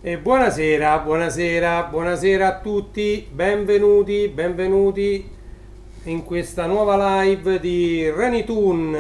E buonasera, buonasera, buonasera a tutti, benvenuti in questa nuova live di Renitoon.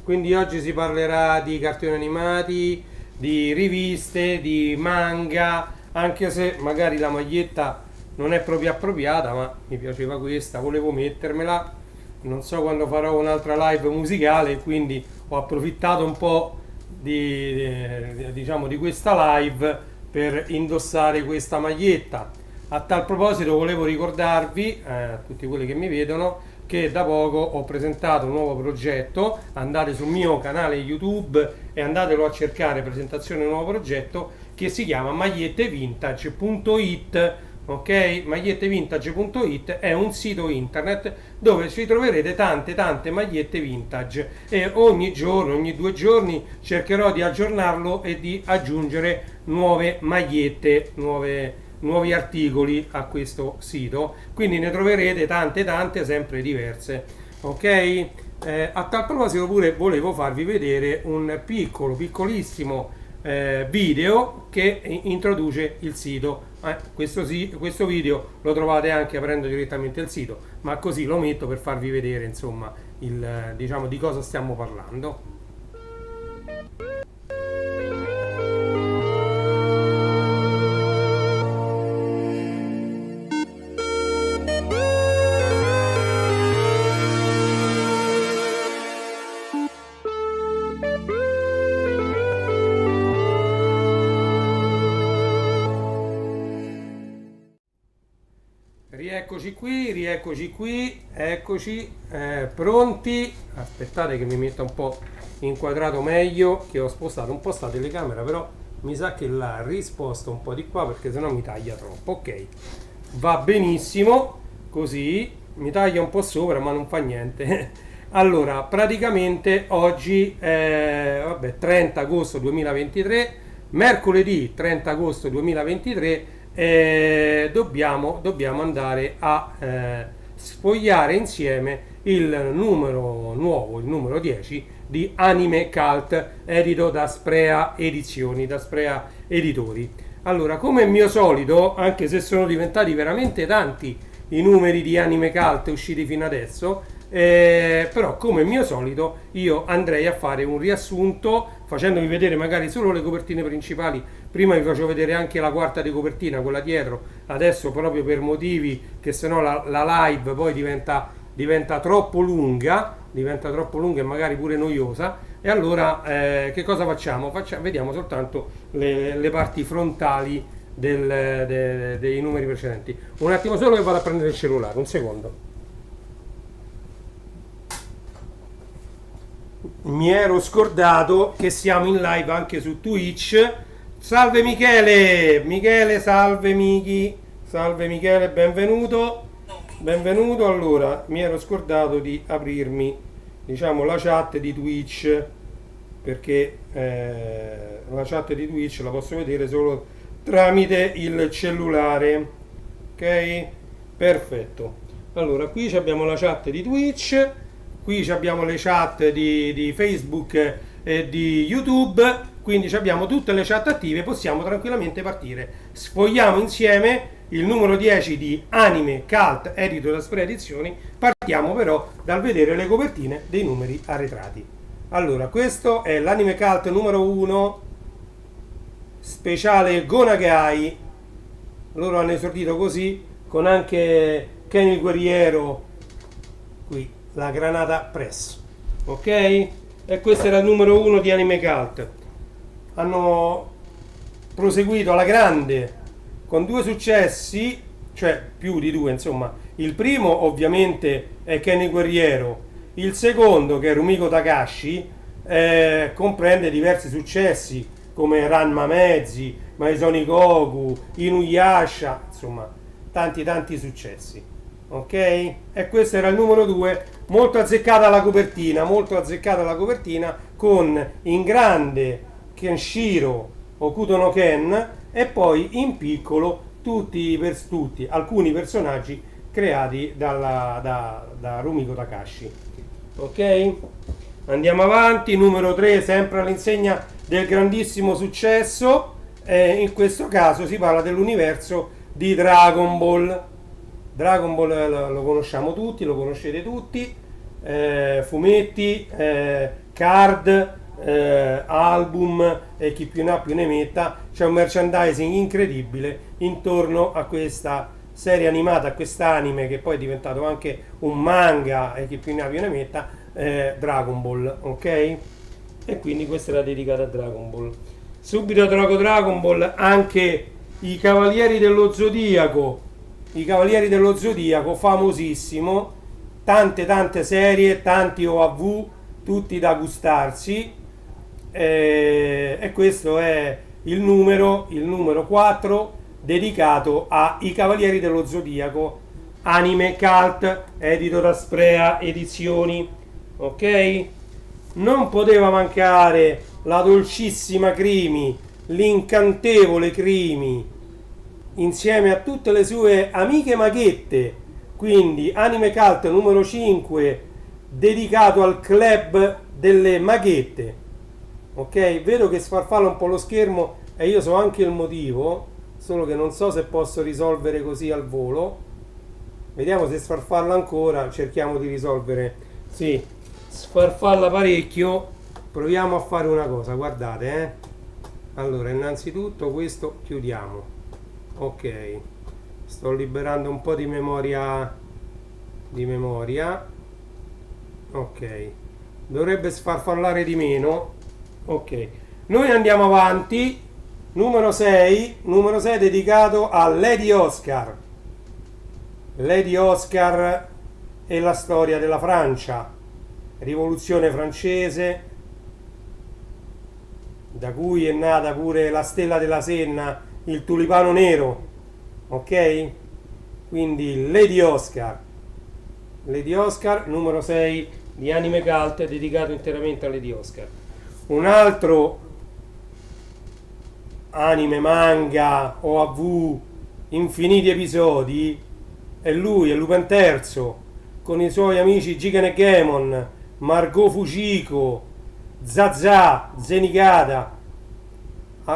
Quindi oggi si parlerà di cartoni animati, di riviste, di manga, anche se magari la maglietta non è proprio appropriata, ma mi piaceva questa, volevo mettermela. Non so quando farò un'altra live musicale, quindi ho approfittato un po' diciamo di questa live per indossare questa maglietta. A tal proposito volevo ricordarvi, a tutti quelli che mi vedono, che da poco ho presentato un nuovo progetto. Andate sul mio canale YouTube e andatelo a cercare, presentazione nuovo progetto, che si chiama magliettevintage.it. Ok, magliettevintage.it è un sito internet dove ci troverete tante magliette vintage e ogni giorno, ogni 2 giorni cercherò di aggiornarlo e di aggiungere nuove magliette, nuovi articoli a questo sito, quindi ne troverete tante sempre diverse. Ok, a tal proposito pure volevo farvi vedere un piccolissimo video che introduce il sito. Questo video lo trovate anche aprendo direttamente il sito, ma così lo metto per farvi vedere insomma diciamo di cosa stiamo parlando. Rieccoci qui, eccoci, pronti. Aspettate che mi metta un po' inquadrato meglio, che ho spostato un po' sta telecamera, però mi sa che la risposto un po' di qua perché sennò mi taglia troppo. Ok, va benissimo, così mi taglia un po' sopra ma non fa niente. Allora, praticamente oggi è 30 agosto 2023, mercoledì 30 agosto 2023. Dobbiamo andare a sfogliare insieme il numero nuovo, il numero 10 di Anime Cult, edito da Sprea Edizioni, da Sprea Editori. Allora, come è mio solito, anche se sono diventati veramente tanti i numeri di Anime Cult usciti fino adesso, però come mio solito io andrei a fare un riassunto facendovi vedere magari solo le copertine principali. Prima vi facevo vedere anche la quarta di copertina, quella dietro. Adesso proprio per motivi che sennò la live poi diventa troppo lunga e magari pure noiosa, e allora che cosa facciamo? Vediamo soltanto le parti frontali dei numeri precedenti. Un attimo solo che vado a prendere il cellulare, un secondo. Mi ero scordato che siamo in live anche su Twitch. Salve Michele, salve Michele, benvenuto. Allora, mi ero scordato di aprirmi, diciamo, la chat di Twitch, perché la chat di Twitch la posso vedere solo tramite il cellulare. Ok, perfetto. Allora, qui abbiamo la chat di Twitch. Qui abbiamo le chat di Facebook e di YouTube, quindi abbiamo tutte le chat attive, possiamo tranquillamente partire. Sfogliamo insieme il numero 10 di Anime Cult, edito da Sprea Edizioni. Partiamo però dal vedere le copertine dei numeri arretrati. Allora, questo è l'Anime Cult numero 1, speciale Gonagai. Loro hanno esordito così, con anche Ken il Guerriero qui, la Granata Press, ok? E questo era il numero 1 di Anime Cult. Hanno proseguito alla grande con 2 successi, cioè più di 2 insomma. Il primo ovviamente è Ken il Guerriero, il secondo, che è Rumiko Takashi, comprende diversi successi come Ranma Mezzi, Maisoni Goku, Inuyasha, insomma tanti successi. Ok, e questo era il numero 2, molto azzeccata la copertina, con in grande Kenshiro Hokuto no Ken e poi in piccolo alcuni personaggi creati da Rumiko Takashi. Ok, andiamo avanti. Numero 3, sempre all'insegna del grandissimo successo, In questo caso si parla dell'universo di Dragon Ball. Dragon Ball lo conosciamo tutti, lo conoscete tutti, fumetti, card, album e chi più ne ha più ne metta. C'è un merchandising incredibile intorno a questa serie animata, a quest'anime che poi è diventato anche un manga e chi più ne ha più ne metta, Dragon Ball, ok? E quindi questa era dedicata a Dragon Ball. Subito dopo Dragon Ball anche i Cavalieri dello Zodiaco, famosissimo, tante serie, tanti OAV, tutti da gustarsi, e questo è il numero 4 dedicato ai Cavalieri dello Zodiaco, anime cult, edito da Sprea Edizioni, ok? Non poteva mancare la dolcissima Crimi, l'incantevole Crimi, insieme a tutte le sue amiche maghette. Quindi anime cult numero 5 dedicato al club delle maghette, ok? Vedo che sfarfalla un po' lo schermo e io so anche il motivo, solo che non so se posso risolvere così al volo. Vediamo se sfarfalla ancora, cerchiamo di risolvere. Sì, sfarfalla parecchio. Proviamo a fare una cosa, guardate, allora innanzitutto questo chiudiamo, ok, sto liberando un po' di memoria, ok, dovrebbe sfarfallare di meno, ok. Noi andiamo avanti, numero 6 dedicato a Lady Oscar. Lady Oscar e la storia della Francia, rivoluzione francese, da cui è nata pure la stella della Senna, il tulipano nero, ok? Quindi Lady Oscar numero 6 di anime cult, dedicato interamente a Lady Oscar. Un altro anime, manga, OAV, infiniti episodi, è lui, è Lupin III, con i suoi amici Jigen e Gemon, Margot Fujiko, Zaza, Zenigata,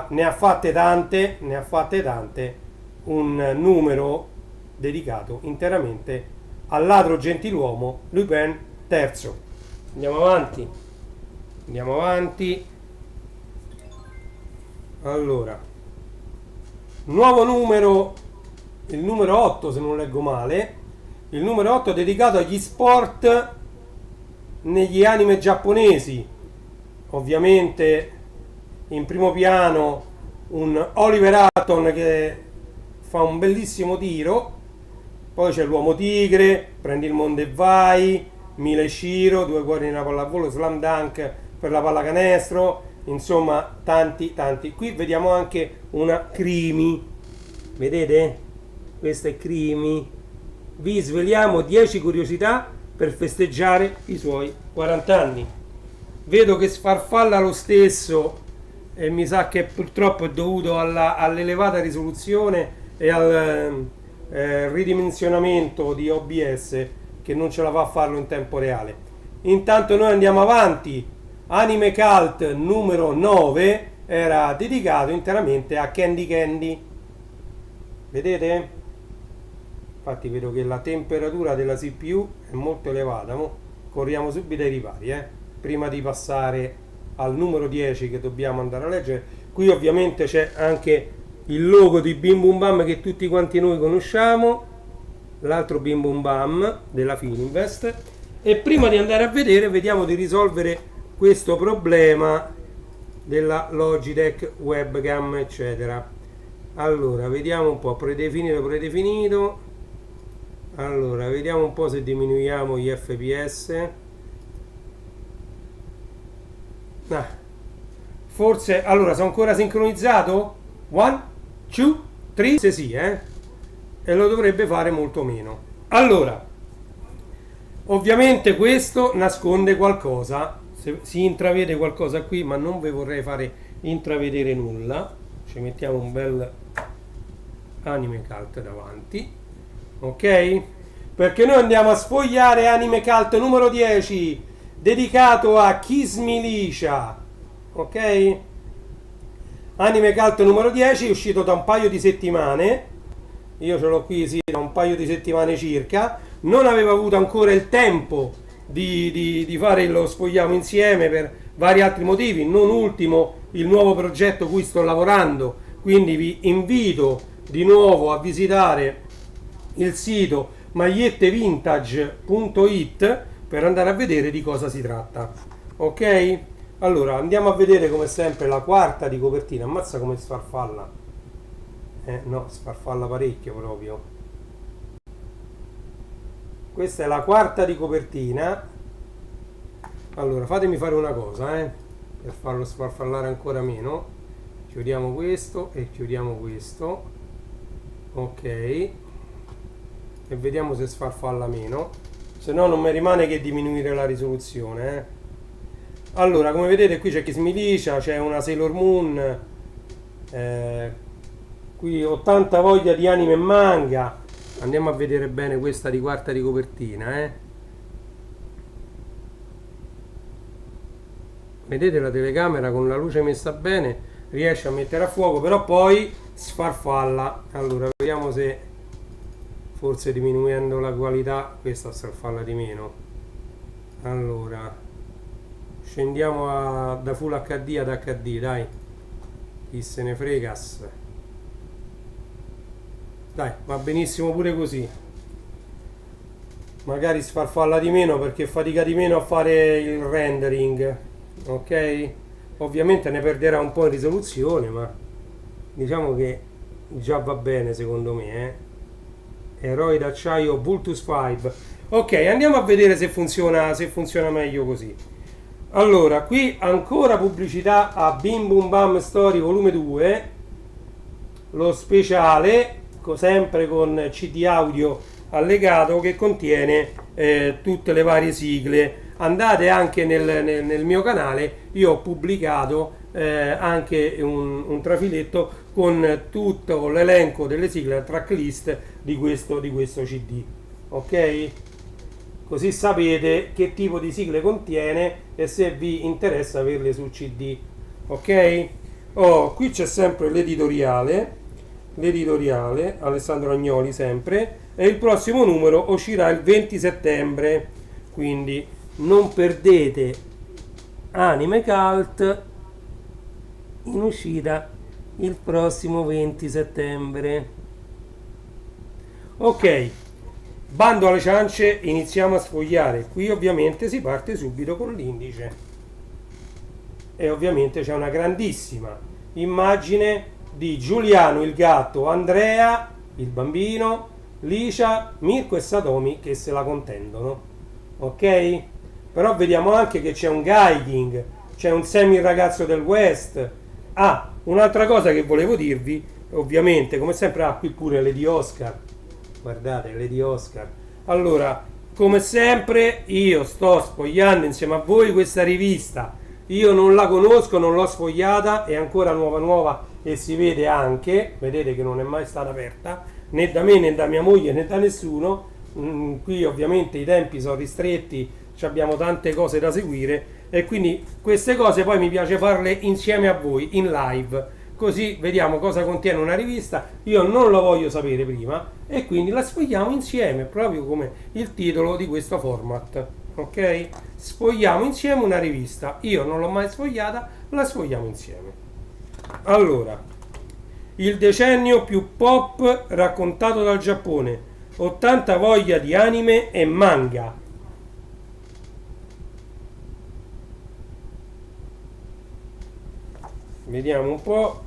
ne ha fatte tante, un numero dedicato interamente al ladro gentiluomo Lupin III. Andiamo avanti. Allora, nuovo numero, il numero 8 se non leggo male, il numero 8 dedicato agli sport negli anime giapponesi. Ovviamente in primo piano un Oliver Hutton che fa un bellissimo tiro, poi c'è l'uomo tigre, Prendi il mondo e vai, Mila e Shiro, Due cuori nella pallavolo, Slam Dunk per la pallacanestro, insomma tanti. Qui vediamo anche una Crimi, vedete? Questa è Crimi. Vi sveliamo 10 curiosità per festeggiare i suoi 40 anni. Vedo che sfarfalla lo stesso e mi sa che purtroppo è dovuto all'elevata risoluzione e al ridimensionamento di OBS che non ce la fa a farlo in tempo reale. Intanto noi andiamo avanti. Anime Cult numero 9 era dedicato interamente a Candy Candy, vedete? Infatti vedo che la temperatura della CPU è molto elevata. Corriamo subito ai ripari, prima di passare al numero 10 che dobbiamo andare a leggere. Qui ovviamente c'è anche il logo di Bim Bum Bam che tutti quanti noi conosciamo, l'altro Bim Bum Bam della Fininvest. E prima di andare a vedere, vediamo di risolvere questo problema della Logitech webcam eccetera. Allora vediamo un po', predefinito. Allora vediamo un po' se diminuiamo gli fps. Forse, allora sono ancora sincronizzato? 1, 2, 3, se sì, e lo dovrebbe fare molto meno. Allora, ovviamente questo nasconde qualcosa, si intravede qualcosa qui, ma non vi vorrei fare intravedere nulla. Ci mettiamo un bel Anime Cult davanti, ok? Perché noi andiamo a sfogliare Anime Cult numero 10, dedicato a Kiss Militia, ok? Anime Cult numero 10, è uscito da un paio di settimane. Io ce l'ho qui, sì, da un paio di settimane circa. Non avevo avuto ancora il tempo di fare lo sfogliamo insieme per vari altri motivi, non ultimo il nuovo progetto cui sto lavorando. Quindi vi invito di nuovo a visitare il sito magliettevintage.it per andare a vedere di cosa si tratta. Ok? Allora andiamo a vedere come sempre la quarta di copertina. Ammazza come sfarfalla. No, sfarfalla parecchio proprio. Questa è la quarta di copertina. Allora fatemi fare una cosa, per farlo sfarfallare ancora meno. Chiudiamo questo e chiudiamo questo. Ok. E vediamo se sfarfalla meno. Se no non mi rimane che diminuire la risoluzione. Allora, come vedete qui c'è Kiss Milicia, c'è una Sailor Moon, qui 80 voglia di anime e manga. Andiamo a vedere bene questa di quarta di copertina. Vedete la telecamera con la luce messa bene riesce a mettere a fuoco, però poi sfarfalla. Allora vediamo se forse diminuendo la qualità questa sfarfalla di meno. Allora scendiamo da Full HD ad HD, dai, chi se ne fregas. Dai, va benissimo pure così. Magari sfarfalla di meno perché fatica di meno a fare il rendering, ok? Ovviamente ne perderà un po' in risoluzione, ma diciamo che già va bene secondo me. Eroi d'acciaio Vultus 5. Ok, andiamo a vedere se funziona meglio così. Allora, qui ancora pubblicità a Bim Bum Bam Story volume 2, lo speciale, sempre con CD audio allegato che contiene tutte le varie sigle. Andate anche nel mio canale, io ho pubblicato anche un trafiletto con tutto l'elenco delle sigle, la tracklist di questo CD, ok? Così sapete che tipo di sigle contiene e se vi interessa averle sul CD, ok? Qui c'è sempre l'editoriale Alessandro Agnoli sempre, e il prossimo numero uscirà il 20 settembre, quindi non perdete Anime Cult in uscita il prossimo 20 settembre. Ok, bando alle ciance, iniziamo a sfogliare. Qui ovviamente si parte subito con l'indice e ovviamente c'è una grandissima immagine di Giuliano il gatto, Andrea il bambino, Licia, Mirko e Satomi che se la contendono, ok? Però vediamo anche che c'è un guiding, c'è un Sammy il ragazzo del West. Un'altra cosa che volevo dirvi, ovviamente come sempre qui pure Lady Oscar, guardate Lady Oscar. Allora, come sempre io sto sfogliando insieme a voi questa rivista, io non la conosco, non l'ho sfogliata, è ancora nuova e si vede anche, vedete che non è mai stata aperta né da me né da mia moglie né da nessuno. Qui ovviamente i tempi sono ristretti, abbiamo tante cose da seguire e quindi queste cose poi mi piace farle insieme a voi in live, così vediamo cosa contiene una rivista. Io non lo voglio sapere prima e quindi la sfogliamo insieme, proprio come il titolo di questo format, ok? Sfogliamo insieme una rivista, io non l'ho mai sfogliata, la sfogliamo insieme. Allora, il decennio più pop raccontato dal Giappone, 80 voglia di anime e manga. Vediamo un po'.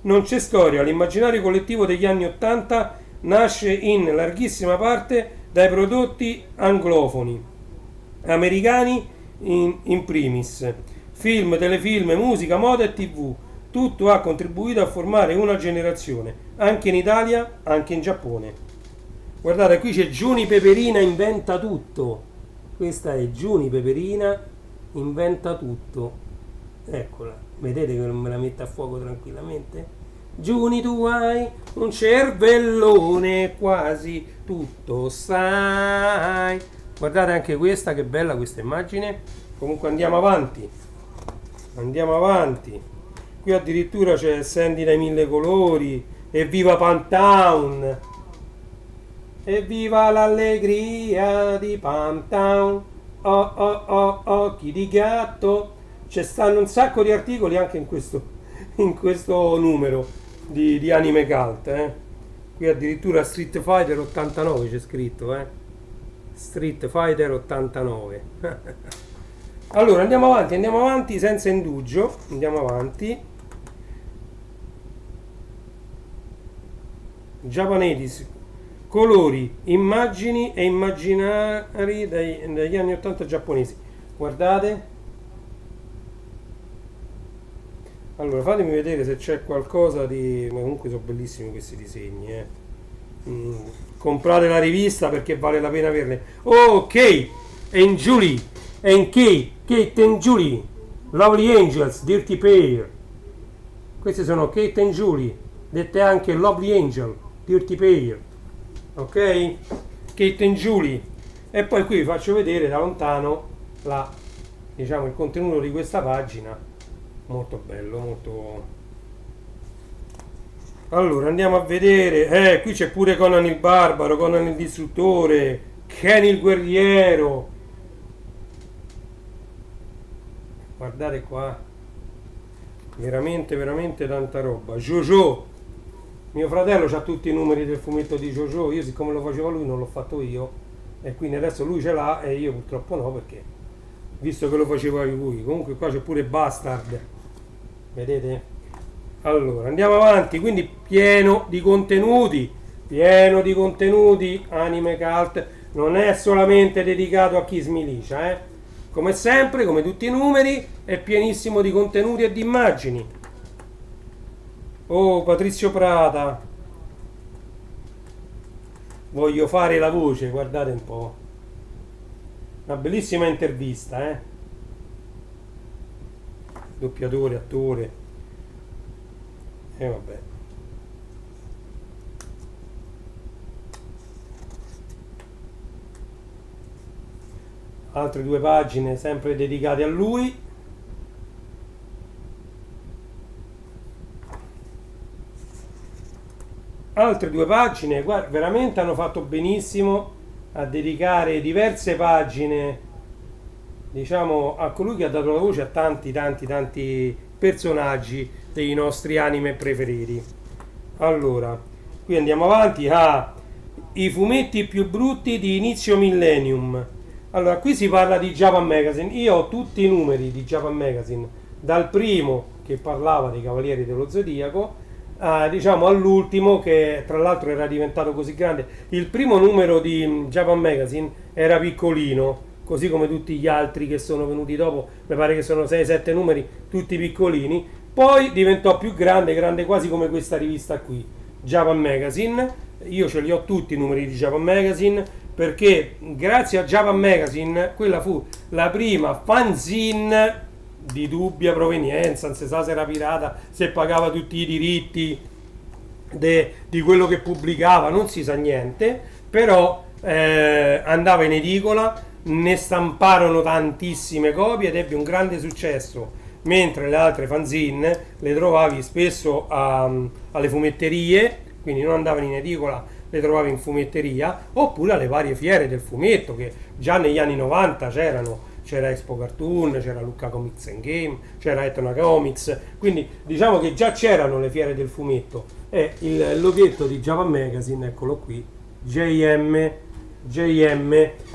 Non c'è storia, l'immaginario collettivo degli anni 80 nasce in larghissima parte dai prodotti anglofoni, americani in primis. Film, telefilm, musica, moda e tv, tutto ha contribuito a formare una generazione, anche in Italia, anche in Giappone. Guardate, qui c'è Giuni Peperina inventa tutto. Questa è Giuni Peperina inventa tutto. Eccola, vedete che non me la mette a fuoco tranquillamente? Giuni, tu hai un cervellone, quasi tutto sai. Guardate anche questa, che bella questa immagine. Comunque andiamo avanti. Qui addirittura c'è Sandy dai mille colori, evviva Pantown, evviva l'allegria di Pantown, oh oh oh occhi di gatto. Ci stanno un sacco di articoli anche in questo numero di Anime Cult, eh. Qui addirittura Street Fighter 89 c'è scritto, eh. Street Fighter 89. Allora andiamo avanti senza indugio, andiamo avanti. Japanese, colori, immagini e immaginari dagli anni 80 giapponesi. Guardate. Allora fatemi vedere se c'è qualcosa di... Ma comunque sono bellissimi questi disegni, eh. Comprate la rivista perché vale la pena averle. Oh, Kate and Julie and Kate and Julie, Lovely Angels, Dirty Pair. Questi sono Kate and Julie, dette anche Lovely Angel, Dirty Pair. Ok? Kate and Julie. E poi qui vi faccio vedere da lontano diciamo, il contenuto di questa pagina. Molto bello, molto... Allora andiamo a vedere, qui c'è pure Conan il Barbaro, Conan il Distruttore, Ken il Guerriero. Guardate qua, veramente veramente tanta roba. JoJo, mio fratello ha tutti i numeri del fumetto di JoJo, io siccome lo faceva lui non l'ho fatto io, e quindi adesso lui ce l'ha e io purtroppo no, perché visto che lo faceva lui. Comunque qua c'è pure Bastard, vedete? Allora andiamo avanti, quindi pieno di contenuti, Anime Cult non è solamente dedicato a chi smilicia, come sempre, come tutti i numeri, è pienissimo di contenuti e di immagini. Oh, Patrizio Prata, voglio fare la voce, guardate un po', una bellissima intervista, doppiatore, attore. E vabbè. Altre due pagine sempre dedicate a lui. Altre due pagine, guarda, veramente hanno fatto benissimo a dedicare diverse pagine, diciamo, a colui che ha dato la voce a tanti personaggi dei nostri anime preferiti. Allora, qui andiamo avanti a i fumetti più brutti di inizio millennium. Allora, qui si parla di Japan Magazine. Io ho tutti i numeri di Japan Magazine, dal primo che parlava dei Cavalieri dello Zodiaco, diciamo all'ultimo che tra l'altro era diventato così grande. Il primo numero di Japan Magazine era piccolino, così come tutti gli altri che sono venuti dopo, mi pare che sono 6-7 numeri, tutti piccolini. Poi diventò più grande quasi come questa rivista qui, Japan Magazine. Io ce li ho tutti i numeri di Japan Magazine, perché grazie a Japan Magazine quella fu la prima fanzine di dubbia provenienza, non si sa se era pirata, se pagava tutti i diritti di quello che pubblicava, non si sa niente, però andava in edicola, ne stamparono tantissime copie ed ebbe un grande successo, mentre le altre fanzine le trovavi spesso alle fumetterie, quindi non andavano in edicola, le trovavi in fumetteria, oppure alle varie fiere del fumetto che già negli anni 90 c'erano. C'era Expo Cartoon, c'era Lucca Comics and Game, c'era Etna Comics, quindi diciamo che già c'erano le fiere del fumetto. E il loghetto di Japan Magazine, eccolo qui, JM,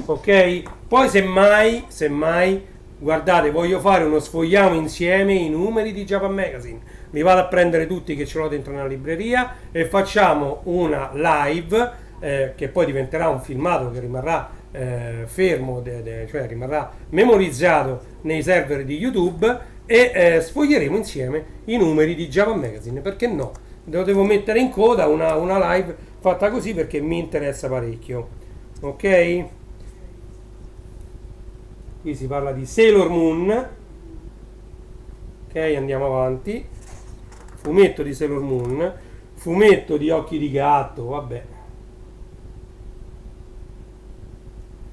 ok? Poi semmai, guardate, voglio fare uno sfogliamo insieme i numeri di Japan Magazine, li vado a prendere tutti che ce l'ho dentro nella libreria e facciamo una live che poi diventerà un filmato che rimarrà fermo, cioè rimarrà memorizzato nei server di YouTube, e sfoglieremo insieme i numeri di Japan Magazine. Perché no? Lo devo mettere in coda una live fatta così perché mi interessa parecchio. Ok? Qui si parla di Sailor Moon. Ok, andiamo avanti. Fumetto di Sailor Moon, fumetto di Occhi di Gatto, vabbè.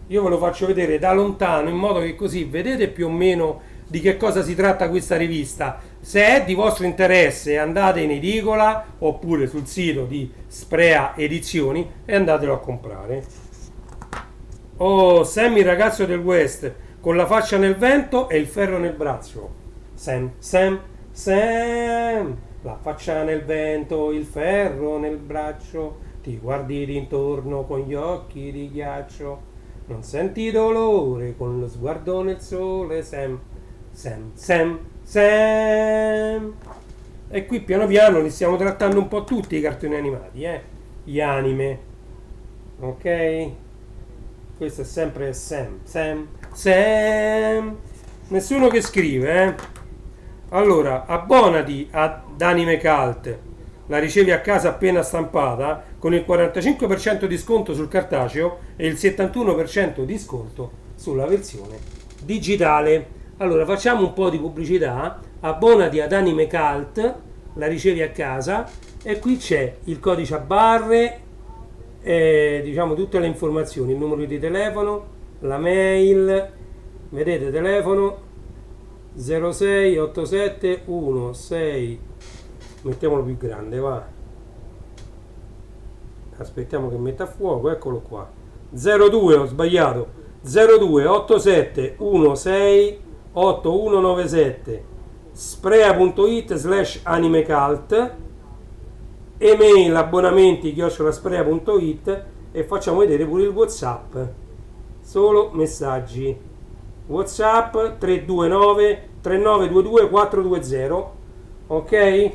Io ve lo faccio vedere da lontano in modo che così vedete più o meno di che cosa si tratta questa rivista. Se è di vostro interesse andate in edicola oppure sul sito di Sprea Edizioni e andatelo a comprare. Oh, Sam il ragazzo del West con la faccia nel vento e il ferro nel braccio. Sam, Sam, Sam, la faccia nel vento, il ferro nel braccio, ti guardi d'intorno con gli occhi di ghiaccio, non senti dolore con lo sguardo nel sole, Sam, Sam, Sam, Sam. E qui piano piano li stiamo trattando un po' tutti i cartoni animati, gli anime, ok? Questo è sempre Sam, Sam, Sam. Nessuno che scrive, Allora, abbonati ad Anime Cult, la ricevi a casa appena stampata con il 45% di sconto sul cartaceo e il 71% di sconto sulla versione digitale. Allora, facciamo un po' di pubblicità. Abbonati ad Anime Cult, la ricevi a casa, e qui c'è il codice a barre, diciamo tutte le informazioni, il numero di telefono, la mail, vedete, telefono 068716, mettiamolo più grande, va, aspettiamo che metta a fuoco, eccolo qua, 02, ho sbagliato, 0287168197, sprea.it/animecult, email abbonamenti@sprea.it, e facciamo vedere pure il WhatsApp, solo messaggi WhatsApp 329 3922 420, ok?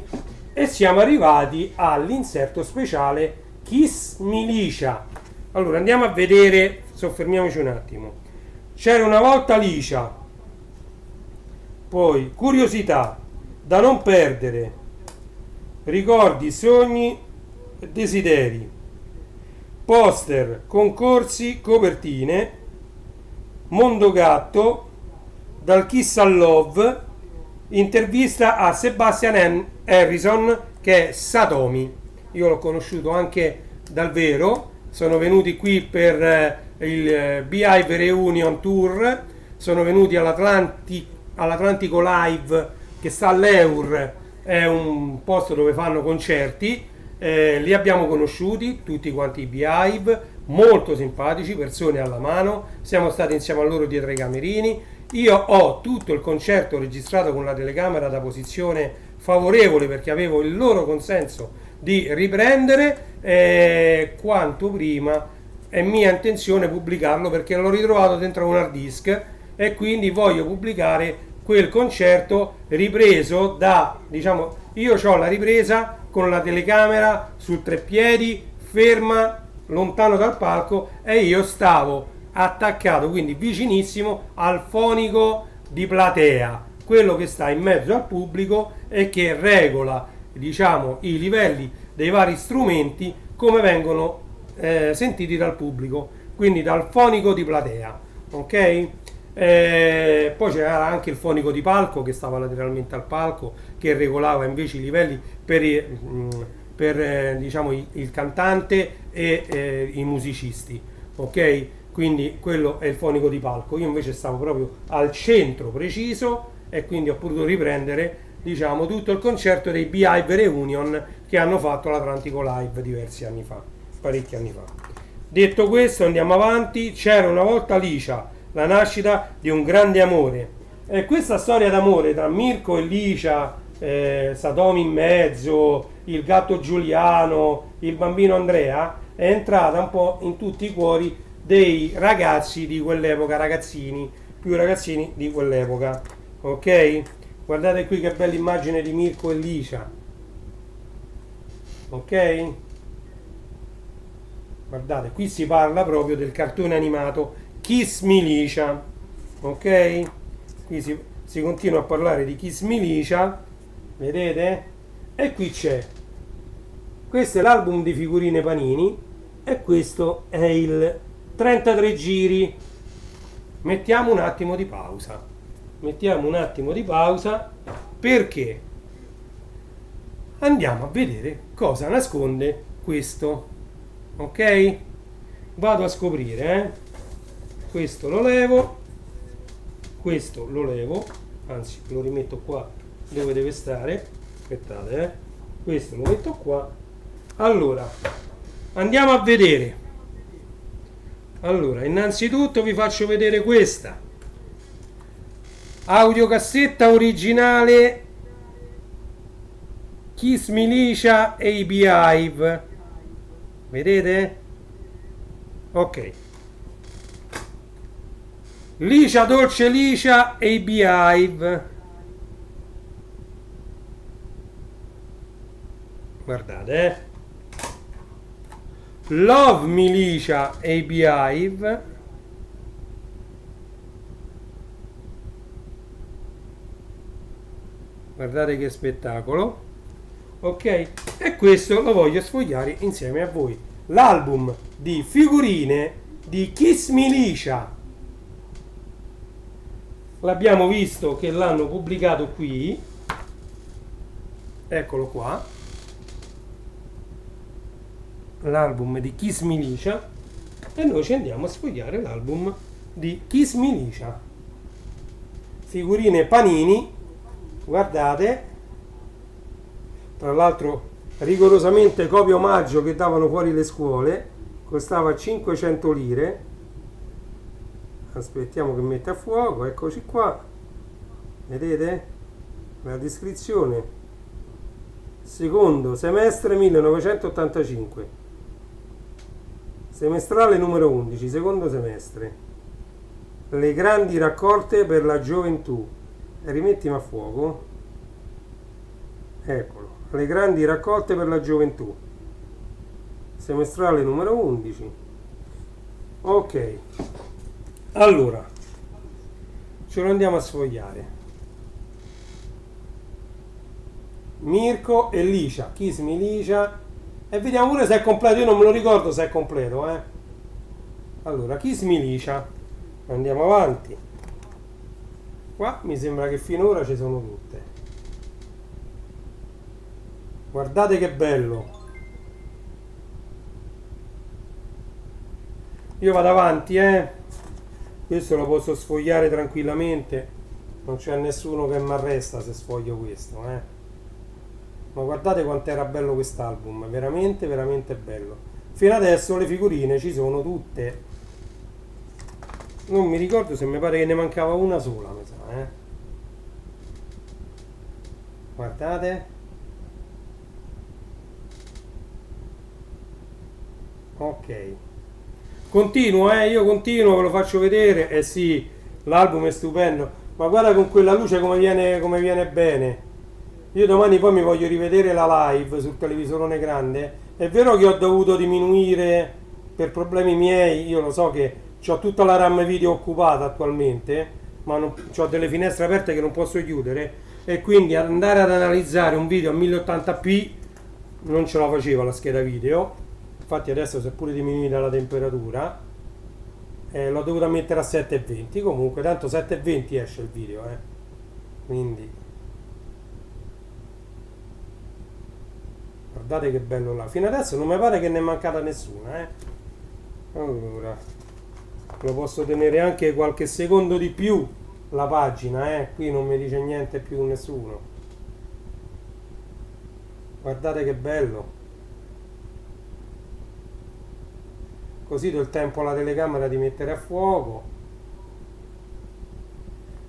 E siamo arrivati all'inserto speciale Kiss Milicia. Allora andiamo a vedere, soffermiamoci un attimo. C'era una volta Licia, poi curiosità da non perdere, ricordi, sogni, desideri, poster, concorsi, copertine, Mondo Gatto, dal Kiss al Love, intervista a Sebastian Harrison, che è Satomi. Io l'ho conosciuto anche dal vero, sono venuti qui per il Beehive Reunion Tour, sono venuti all'Atlantico Live, che sta all'Eur, è un posto dove fanno concerti, li abbiamo conosciuti tutti quanti i Beehive, molto simpatici, persone alla mano, siamo stati insieme a loro dietro ai camerini. Io ho tutto il concerto registrato con la telecamera da posizione favorevole perché avevo il loro consenso di riprendere, quanto prima è mia intenzione pubblicarlo perché l'ho ritrovato dentro un hard disk e quindi voglio pubblicare quel concerto ripreso da, diciamo, io ho la ripresa con la telecamera su treppiedi, ferma, lontano dal palco, e io stavo attaccato, quindi vicinissimo al fonico di platea, quello che sta in mezzo al pubblico e che regola, diciamo, i livelli dei vari strumenti come vengono sentiti dal pubblico, quindi dal fonico di platea, ok? Poi c'era anche il fonico di palco che stava lateralmente al palco, che regolava invece i livelli per diciamo il cantante e i musicisti, ok? Quindi quello è il fonico di palco. Io invece stavo proprio al centro preciso e quindi ho potuto riprendere, diciamo, tutto il concerto dei Beehive Reunion che hanno fatto l'Atlantico Live diversi anni fa, parecchi anni fa. Detto questo, andiamo avanti. C'era una volta Licia, la nascita di un grande amore. E questa storia d'amore tra Mirko e Licia, Satomi in mezzo, il gatto Giuliano, il bambino Andrea, è entrata un po' in tutti i cuori dei ragazzi di quell'epoca, ragazzini, più ragazzini di quell'epoca, ok? Guardate qui che bella immagine di Mirko e Licia, ok? Guardate, qui si parla proprio del cartone animato Kiss Milicia, ok? Qui si continua a parlare di Kiss Milicia, vedete? E qui c'è, questo è l'album di figurine Panini e questo è il 33 giri. Mettiamo un attimo di pausa, perché andiamo a vedere cosa nasconde questo, ok? Vado a scoprire, questo lo levo, questo lo levo, anzi lo rimetto qua dove deve stare, aspettate, questo lo metto qua. Allora andiamo a vedere. Allora, innanzitutto vi faccio vedere questa audiocassetta originale Kiss Milicia e i Beehive, vedete? Ok, Licia Dolce Licia e i Beehive, guardate, Love Milicia e i Beehive, guardate che spettacolo. Ok, e questo lo voglio sfogliare insieme a voi, l'album di figurine di Kiss Milicia. L'abbiamo visto che l'hanno pubblicato qui, eccolo qua, l'album di Kiss Milicia, e noi ci andiamo a sfogliare l'album di Kiss Milicia, figurine Panini, guardate, tra l'altro rigorosamente copia omaggio che davano fuori le scuole, costava 500 lire. Aspettiamo che metta a fuoco, eccoci qua, vedete la descrizione: secondo semestre 1985, semestrale numero 11, secondo semestre, le grandi raccolte per la gioventù. Rimettimi a fuoco, eccolo, le grandi raccolte per la gioventù, semestrale numero 11. Ok, allora ce lo andiamo a sfogliare. Mirko e Licia, Kiss Milicia, e vediamo pure se è completo. Io non me lo ricordo se è completo, Allora, Kiss Milicia, andiamo avanti. Qua mi sembra che finora ci sono tutte. Guardate che bello. Io vado avanti, questo lo posso sfogliare tranquillamente, non c'è nessuno che mi arresta se sfoglio questo, ma guardate quanto era bello quest'album, veramente veramente bello. Fino adesso le figurine ci sono tutte, non mi ricordo, se mi pare che ne mancava una sola, mi sa, guardate, ok, continuo, io continuo, ve lo faccio vedere. Sì, l'album è stupendo, ma guarda con quella luce come viene bene. Io domani poi mi voglio rivedere la live sul televisorone grande. È vero che ho dovuto diminuire per problemi miei, io lo so che ho tutta la RAM video occupata attualmente, ma ho delle finestre aperte che non posso chiudere, e quindi andare ad analizzare un video a 1080p non ce la faceva la scheda video. Infatti adesso si è pure diminuita la temperatura, l'ho dovuta mettere a 720, comunque tanto 720 esce il video, quindi guardate che bello là. Fino adesso non mi pare che ne è mancata nessuna, allora lo posso tenere anche qualche secondo di più la pagina, qui non mi dice niente più nessuno. Guardate che bello. Così do il tempo alla telecamera di mettere a fuoco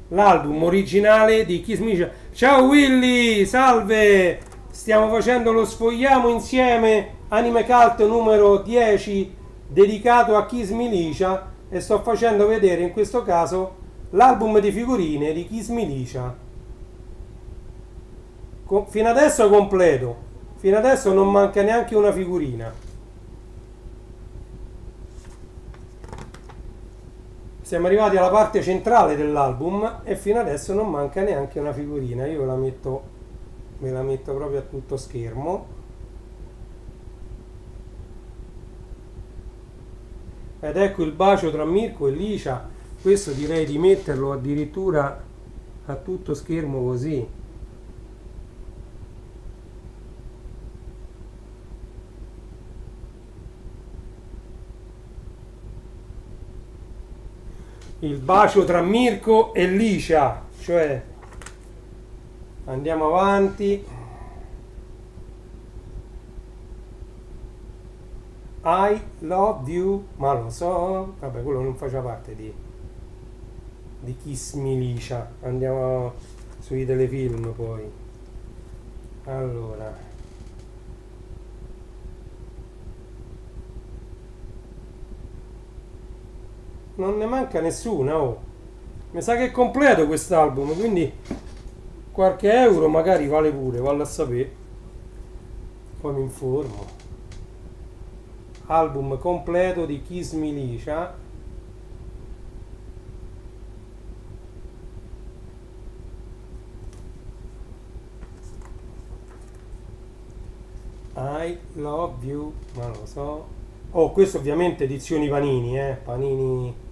l'album originale di Kiss Milicia. Ciao Willy, salve, stiamo facendo lo sfogliamo insieme Anime Cult numero 10 dedicato a Kiss Milicia, e sto facendo vedere in questo caso l'album di figurine di Kiss Milicia. Fino adesso è completo, fino adesso non manca neanche una figurina. Siamo arrivati alla parte centrale dell'album e fino adesso non manca neanche una figurina. Io me la metto proprio a tutto schermo. Ed ecco il bacio tra Mirko e Licia. Questo direi di metterlo addirittura a tutto schermo così. Il bacio tra Mirko e Licia, cioè Andiamo avanti. I love you, ma lo so, vabbè, quello non faceva parte di Kiss Milicia. Andiamo sui telefilm poi. Allora, non ne manca nessuna, oh. Mi sa che è completo quest'album, quindi qualche euro magari vale pure, vale a sapere. Poi mi informo. Album completo di Kiss Milicia. I love you, ma lo so. Oh, questo ovviamente edizioni Panini, Panini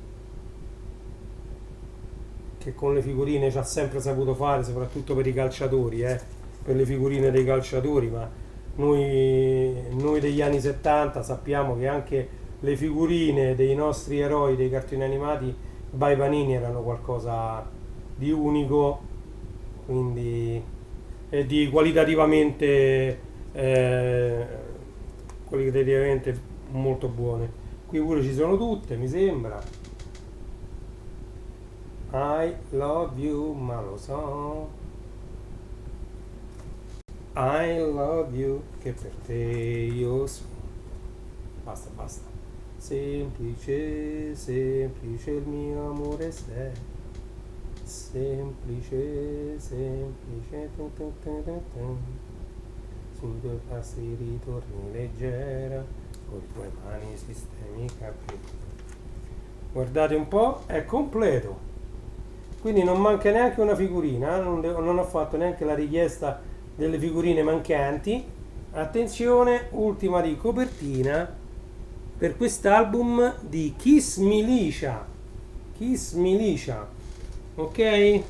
che con le figurine ci ha sempre saputo fare, soprattutto per i calciatori, per le figurine dei calciatori, ma noi degli anni 70 sappiamo che anche le figurine dei nostri eroi dei cartoni animati by Panini erano qualcosa di unico, quindi e di qualitativamente molto buone. Qui pure ci sono tutte, mi sembra. I love you, ma lo so. I love you, che per te io sono. Basta, basta. Semplice, semplice il mio amore sei. Semplice, semplice. Sui tuoi passi ritorni leggera, con le tue mani sistemi i capelli. Guardate un po', è completo. Quindi non manca neanche una figurina, non ho fatto neanche la richiesta delle figurine mancanti. Attenzione, ultima di copertina per quest'album di Kiss Milicia. Kiss Milicia, ok?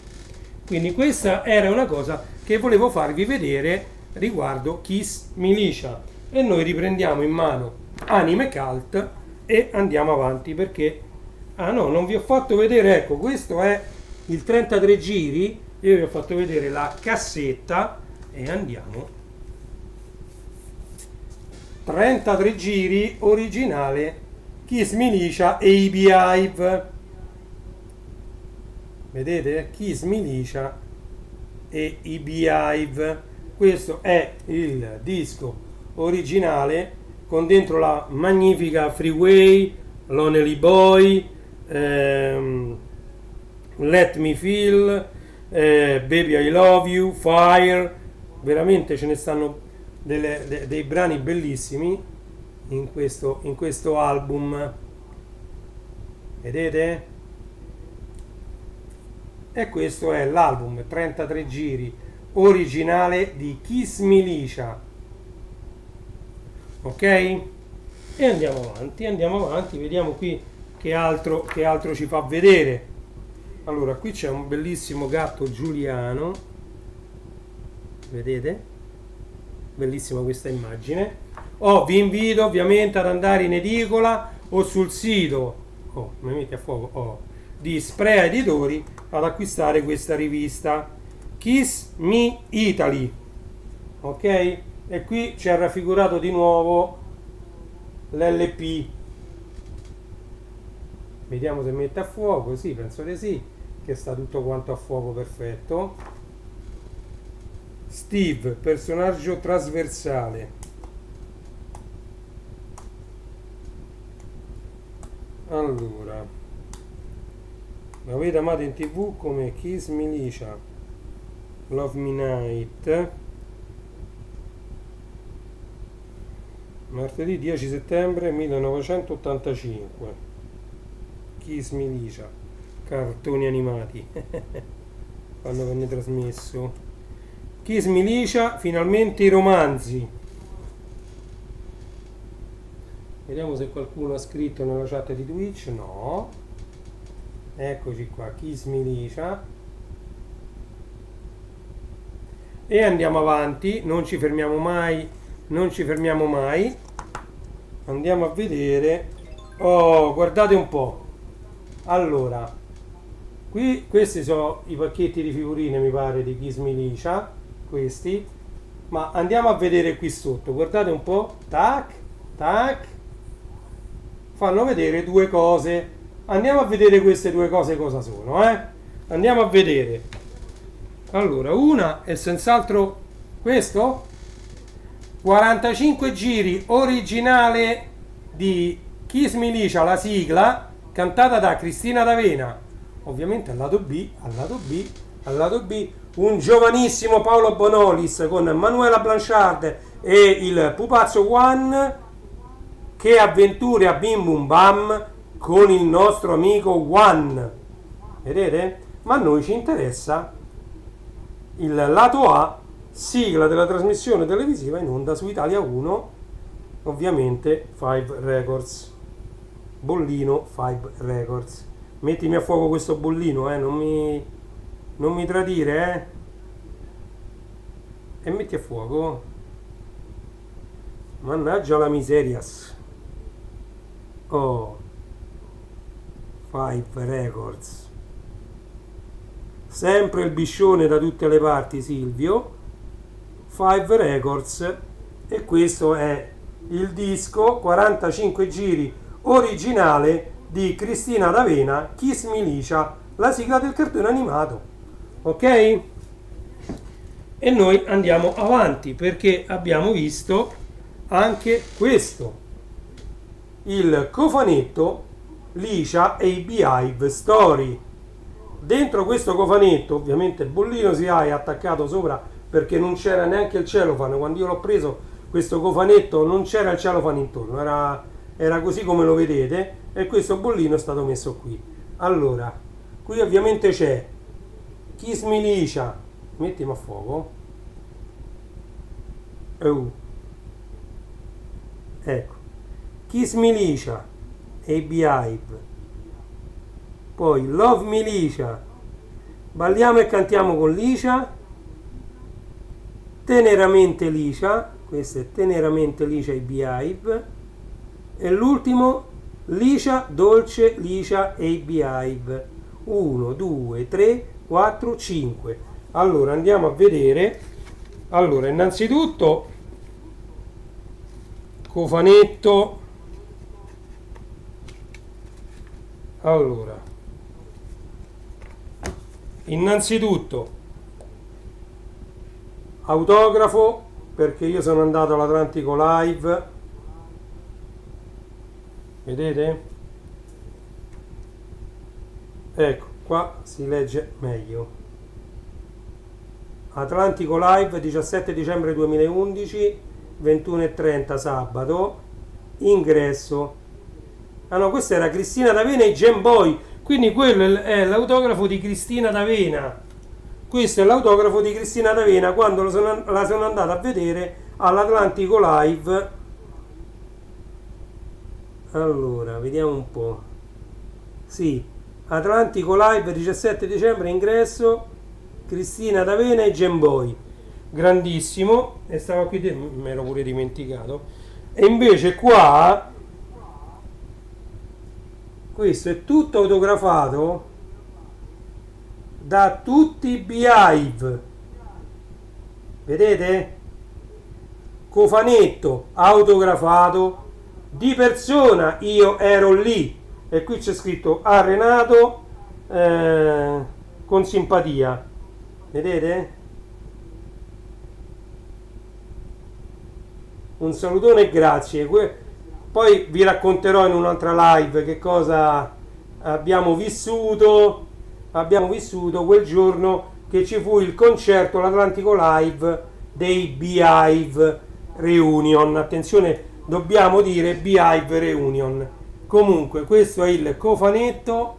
Quindi questa era una cosa che volevo farvi vedere riguardo Kiss Milicia. E noi riprendiamo in mano Anime Cult e andiamo avanti perché... Ah no, non vi ho fatto vedere, ecco, questo è il 33 giri, io vi ho fatto vedere la cassetta e andiamo. 33 giri originale Kiss Milicia e i Beehive. Vedete? Kiss Milicia e i Beehive. Questo è il disco originale con dentro la magnifica Freeway, Lonely Boy, Let Me Feel, Baby I Love You, Fire. Veramente ce ne stanno dei brani bellissimi in questo album, vedete? E questo è l'album 33 giri originale di Kiss Milicia, ok? E andiamo avanti, vediamo qui che altro ci fa vedere. Allora, qui c'è un bellissimo gatto Giuliano, vedete? Bellissima questa immagine. Vi invito ovviamente ad andare in edicola o sul sito mi metti a fuoco di Sprea Editori ad acquistare questa rivista Kiss Me Italy, ok? E qui c'è raffigurato di nuovo l'LP. Vediamo se mette a fuoco. Sì, penso di sì, che sta tutto quanto a fuoco, perfetto. Steve, personaggio trasversale. Allora, l'avete amato in TV come Kiss Milicia, Love Me Night, martedì 10 settembre 1985. Kiss Milicia, cartoni animati quando venne trasmesso. Kiss Milicia, finalmente i romanzi. Vediamo se qualcuno ha scritto nella chat di Twitch. No. Eccoci qua, Kiss Milicia. E andiamo avanti, non ci fermiamo mai. Andiamo a vedere. Oh, guardate un po'. Allora, Questi sono i pacchetti di figurine, mi pare, di Kiss Milicia, questi. Ma andiamo a vedere qui sotto, guardate un po', tac, tac, fanno vedere due cose. Andiamo a vedere queste due cose cosa sono, Andiamo a vedere. Allora, una è senz'altro questo, 45 giri originale di Kiss Milicia, la sigla, cantata da Cristina D'Avena. Ovviamente al lato B, un giovanissimo Paolo Bonolis con Manuela Blanchard e il pupazzo One. Che avventure a Bim Bum Bam con il nostro amico One. Vedete? Ma a noi ci interessa il lato A, sigla della trasmissione televisiva in onda su Italia 1, ovviamente 5 Records. Bollino 5 Records. Mettimi a fuoco questo bollino, non mi tradire, E metti a fuoco. Mannaggia la miserias. Oh, 5 Records. Sempre il biscione da tutte le parti, Silvio. 5 Records. E questo è il disco 45 giri originale di Cristina D'Avena, Kiss Milicia, la sigla del cartone animato. Ok? E noi andiamo avanti perché abbiamo visto anche questo, il cofanetto Licia e i Beehive Story. Dentro questo cofanetto, ovviamente il bollino si è attaccato sopra perché non c'era neanche il celofane. Quando io l'ho preso questo cofanetto non c'era il celofane intorno, era così come lo vedete, e questo bollino è stato messo qui. Allora, qui ovviamente c'è Kiss Milicia, mettimi a fuoco. Ecco, Kiss Milicia e i Beehive. Poi Love Milicia, balliamo e cantiamo con Licia. Teneramente Licia, questo è Teneramente Licia e i Beehive. E l'ultimo Licia, Dolce Licia e i Beehive. 1, 2, 3, 4, 5. Allora andiamo a vedere. Allora, innanzitutto cofanetto. Allora, innanzitutto autografo, perché io sono andato all'Atlantico Live, vedete? Ecco, qua si legge meglio. Atlantico Live 17 dicembre 2011, 21:30 sabato, ingresso. Ah no, questa era Cristina D'Avena e i Gem Boy, quindi quello è l'autografo di Cristina D'Avena. Questo è l'autografo di Cristina D'Avena quando la sono andata a vedere all'Atlantico Live. Allora, vediamo un po'. Sì, Atlantico Live 17 dicembre, ingresso, Cristina D'Avena e Gem Boy. Grandissimo, e stava qui dentro, me l'ero pure dimenticato. E invece qua, questo è tutto autografato da tutti i Beehive. Vedete? Cofanetto autografato di persona, io ero lì. E qui c'è scritto a Renato con simpatia. Vedete? Un salutone e grazie. Poi vi racconterò in un'altra live che cosa abbiamo vissuto quel giorno che ci fu il concerto all'Atlantico Live dei Beehive Reunion. Attenzione, dobbiamo dire Beehive Reunion. Comunque questo è il cofanetto,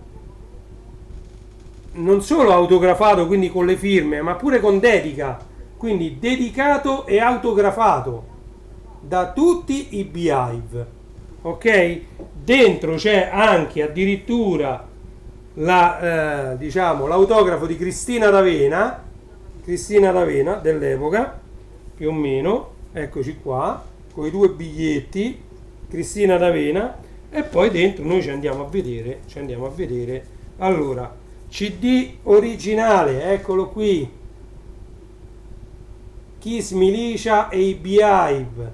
non solo autografato, quindi con le firme, ma pure con dedica, quindi dedicato e autografato da tutti i Beehive. Ok? Dentro c'è anche addirittura l'autografo di Cristina D'Avena dell'epoca, più o meno, eccoci qua, con i due biglietti, Cristina D'Avena. E poi dentro noi ci andiamo a vedere. Allora, CD originale, eccolo qui, Kiss Militia e i Beehive,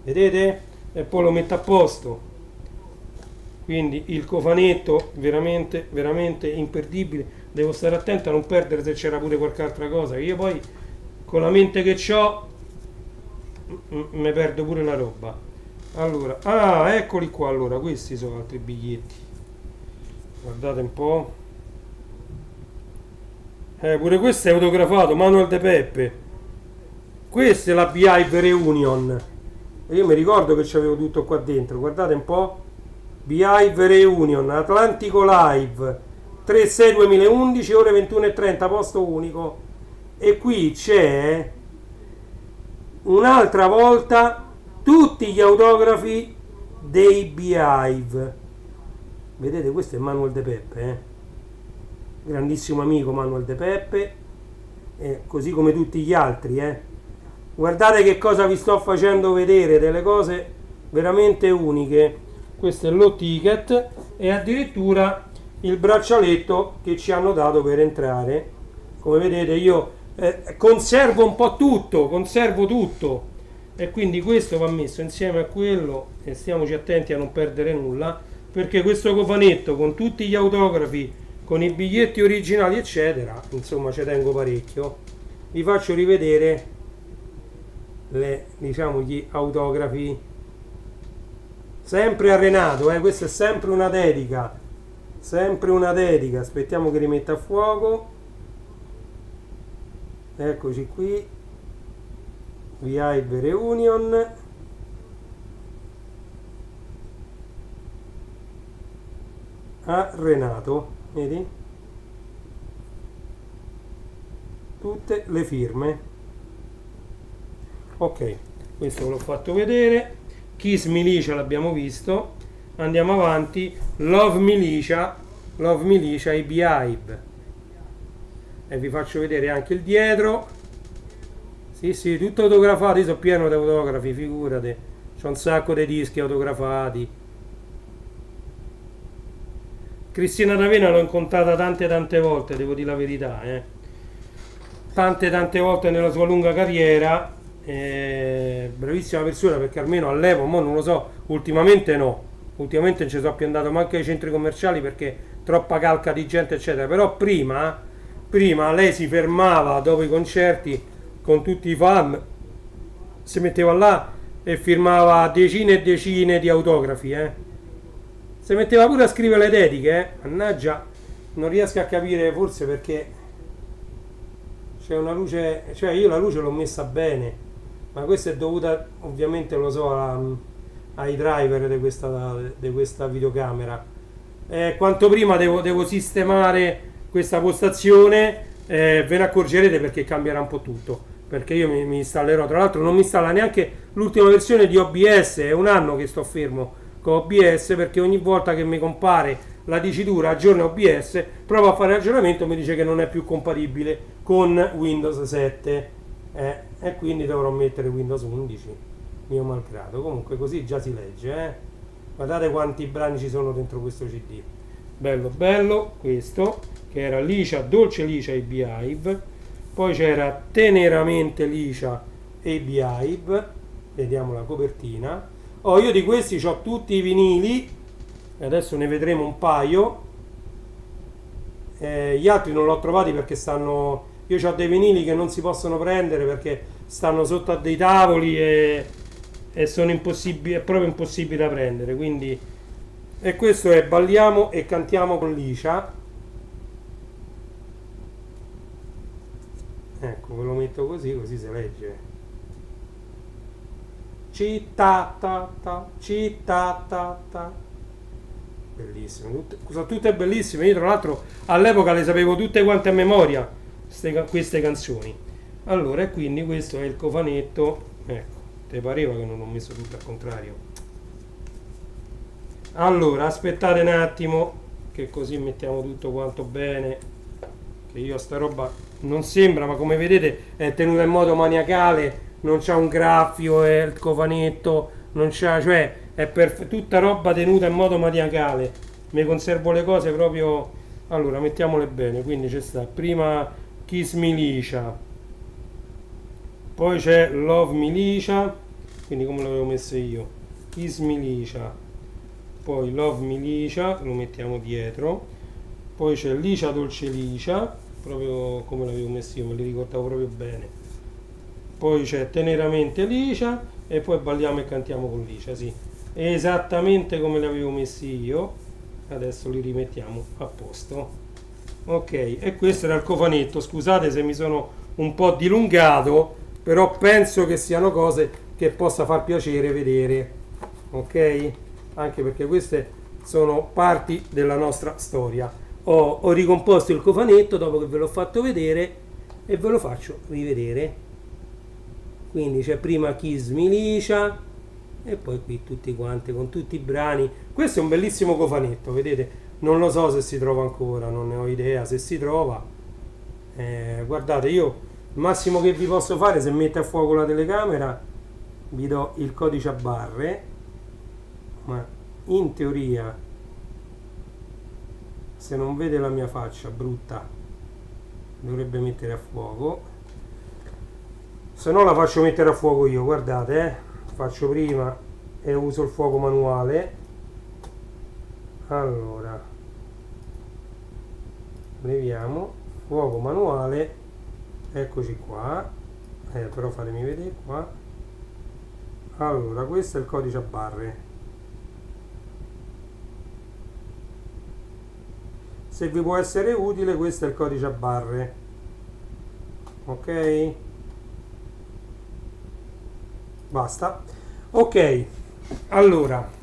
vedete? E poi lo metto a posto. Quindi il cofanetto veramente veramente imperdibile. Devo stare attento a non perdere se c'era pure qualche altra cosa, che io poi con la mente che ho mi perdo pure la roba. Allora, eccoli qua. Allora, questi sono altri biglietti, guardate un po'. Pure questo è autografato, Manuel De Peppe. Questa è la Beehive Reunion. Io mi ricordo che c'avevo tutto qua dentro, guardate un po'. Beehive Reunion, Atlantico Live, 3/6/2011, ore 21:30, posto unico. E qui c'è un'altra volta tutti gli autografi dei Beehive. Vedete, questo è Manuel De Peppe, grandissimo amico Manuel De Peppe, così come tutti gli altri. Guardate che cosa vi sto facendo vedere, delle cose veramente uniche. Questo è lo ticket e addirittura il braccialetto che ci hanno dato per entrare. Come vedete io conservo un po' tutto, conservo tutto, e quindi questo va messo insieme a quello, e stiamoci attenti a non perdere nulla, perché questo cofanetto con tutti gli autografi, con i biglietti originali eccetera, insomma ci tengo parecchio. Vi faccio rivedere diciamo gli autografi, sempre a Renato, questa è sempre una dedica, aspettiamo che rimetta a fuoco. Eccoci qui, Beehive Reunion, a Renato, vedi? Tutte le firme. Ok, questo ve l'ho fatto vedere. Kiss Militia l'abbiamo visto. Andiamo avanti. Love Militia e Beehive. E vi faccio vedere anche il dietro. Sì, tutto autografato. Io sono pieno di autografi, figurate. C'ho un sacco di dischi autografati. Cristina D'Avena l'ho incontrata tante volte, devo dire la verità, tante volte nella sua lunga carriera. Bravissima persona, perché almeno all'epoca, mo non lo so, ultimamente no, ultimamente non ci sono più andato manco ai centri commerciali perché troppa calca di gente eccetera, però prima lei si fermava dopo i concerti con tutti i fan, si metteva là e firmava decine e decine di autografi, si metteva pure a scrivere le dediche, mannaggia, non riesco a capire, forse perché c'è una luce, cioè io la luce l'ho messa bene, ma questa è dovuta ovviamente, lo so, ai driver di questa videocamera. Quanto prima devo sistemare questa postazione, ve ne accorgerete perché cambierà un po' tutto, perché io mi installerò, tra l'altro non mi installa neanche l'ultima versione di OBS, è un anno che sto fermo con OBS, perché ogni volta che mi compare la dicitura aggiorna OBS, provo a fare ragionamento e mi dice che non è più compatibile con Windows 7, e quindi dovrò mettere Windows 11, mio malgrado. Comunque così già si legge, guardate quanti brani ci sono dentro questo CD, bello questo, che era Licia, Dolce Licia e Beehive, poi c'era Teneramente Licia e Beehive, vediamo la copertina. Io di questi ho tutti i vinili, e adesso ne vedremo un paio. Gli altri non l'ho trovati perché stanno, io ho dei vinili che non si possono prendere perché stanno sotto a dei tavoli e sono impossibili, è proprio impossibile da prendere, quindi. E questo è Balliamo e cantiamo con Licia, ecco, ve lo metto così si legge. Città ta ta, città ta ta, bellissime, sono tutte bellissime. Io tra l'altro all'epoca le sapevo tutte quante a memoria queste canzoni. Allora, e quindi questo è il cofanetto, ecco, te pareva che non ho messo tutto al contrario. Allora, aspettate un attimo che così mettiamo tutto quanto bene, che io sta roba non sembra, ma come vedete è tenuta in modo maniacale, non c'ha un graffio, è il cofanetto, non c'ha, cioè è tutta roba tenuta in modo maniacale. Mi conservo le cose proprio Allora, mettiamole bene, quindi c'è sta prima Kiss Milicia, poi c'è Love Milicia, quindi come l'avevo messo io, Kiss Milicia, poi Love Milicia, lo mettiamo dietro, poi c'è Licia Dolce Licia, proprio come l'avevo messo io, me li ricordavo proprio bene, poi c'è Teneramente Licia e poi balliamo e cantiamo con Licia, sì, esattamente come li avevo messi io. Adesso li rimettiamo a posto. Ok, e questo era il cofanetto. Scusate se mi sono un po' dilungato, però penso che siano cose che possa far piacere vedere. Ok? Anche perché queste sono parti della nostra storia. Ho ricomposto il cofanetto dopo che ve l'ho fatto vedere e ve lo faccio rivedere. Quindi c'è prima Kiss Milicia e poi qui tutti quanti con tutti i brani. Questo è un bellissimo cofanetto, vedete, non lo so se si trova ancora, non ne ho idea se si trova. Guardate, io il massimo che vi posso fare, se mette a fuoco la telecamera vi do il codice a barre, ma in teoria se non vede la mia faccia brutta dovrebbe mettere a fuoco, se no la faccio mettere a fuoco io, guardate, faccio prima e uso il fuoco manuale. Allora leviamo fuoco manuale, eccoci qua, però fatemi vedere qua. Allora questo è il codice a barre, se vi può essere utile questo è il codice a barre, ok, basta. Ok, allora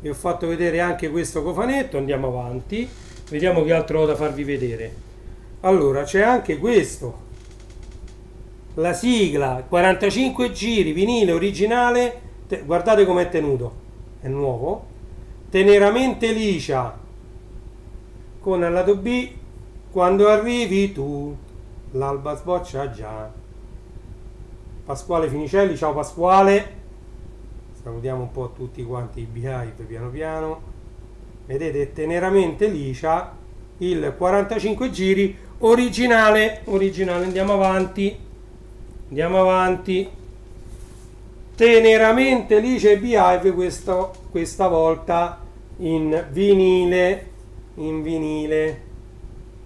vi ho fatto vedere anche questo cofanetto, andiamo avanti, vediamo che altro ho da farvi vedere. Allora c'è anche questo, la sigla 45 giri vinile originale, guardate com'è tenuto, è nuovo, Teneramente Licia con al lato B Quando arrivi tu, l'alba sboccia già. Pasquale Finicelli, ciao Pasquale. Salutiamo un po' tutti quanti i Beehive piano piano. Vedete, Teneramente Licia, il 45 giri originale. Andiamo avanti. Teneramente Licia e Beehive, questa volta in vinile.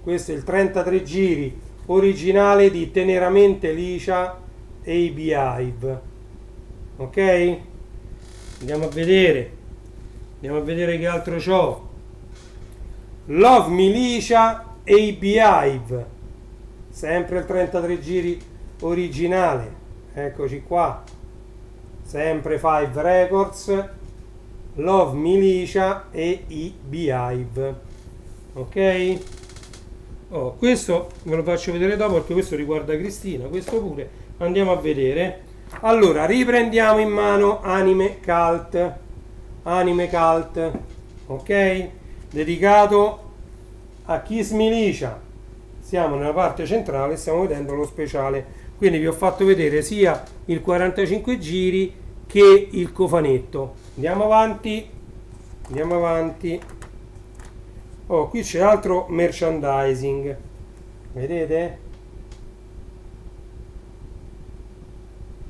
Questo è il 33 giri originale di Teneramente Licia e i Beehive. Ok? Andiamo a vedere che altro c'ho. Love Me Licia e i Beehive, sempre il 33 giri originale, eccoci qua, sempre Five Records, Love Me Licia e i Beehive. Ok? Questo ve lo faccio vedere dopo perché questo riguarda Cristina, questo pure andiamo a vedere. Allora, riprendiamo in mano Anime Cult, ok? Dedicato a Kiss Me Licia. Siamo nella parte centrale, stiamo vedendo lo speciale, quindi vi ho fatto vedere sia il 45 giri che il cofanetto. Andiamo avanti. Qui c'è altro merchandising, vedete?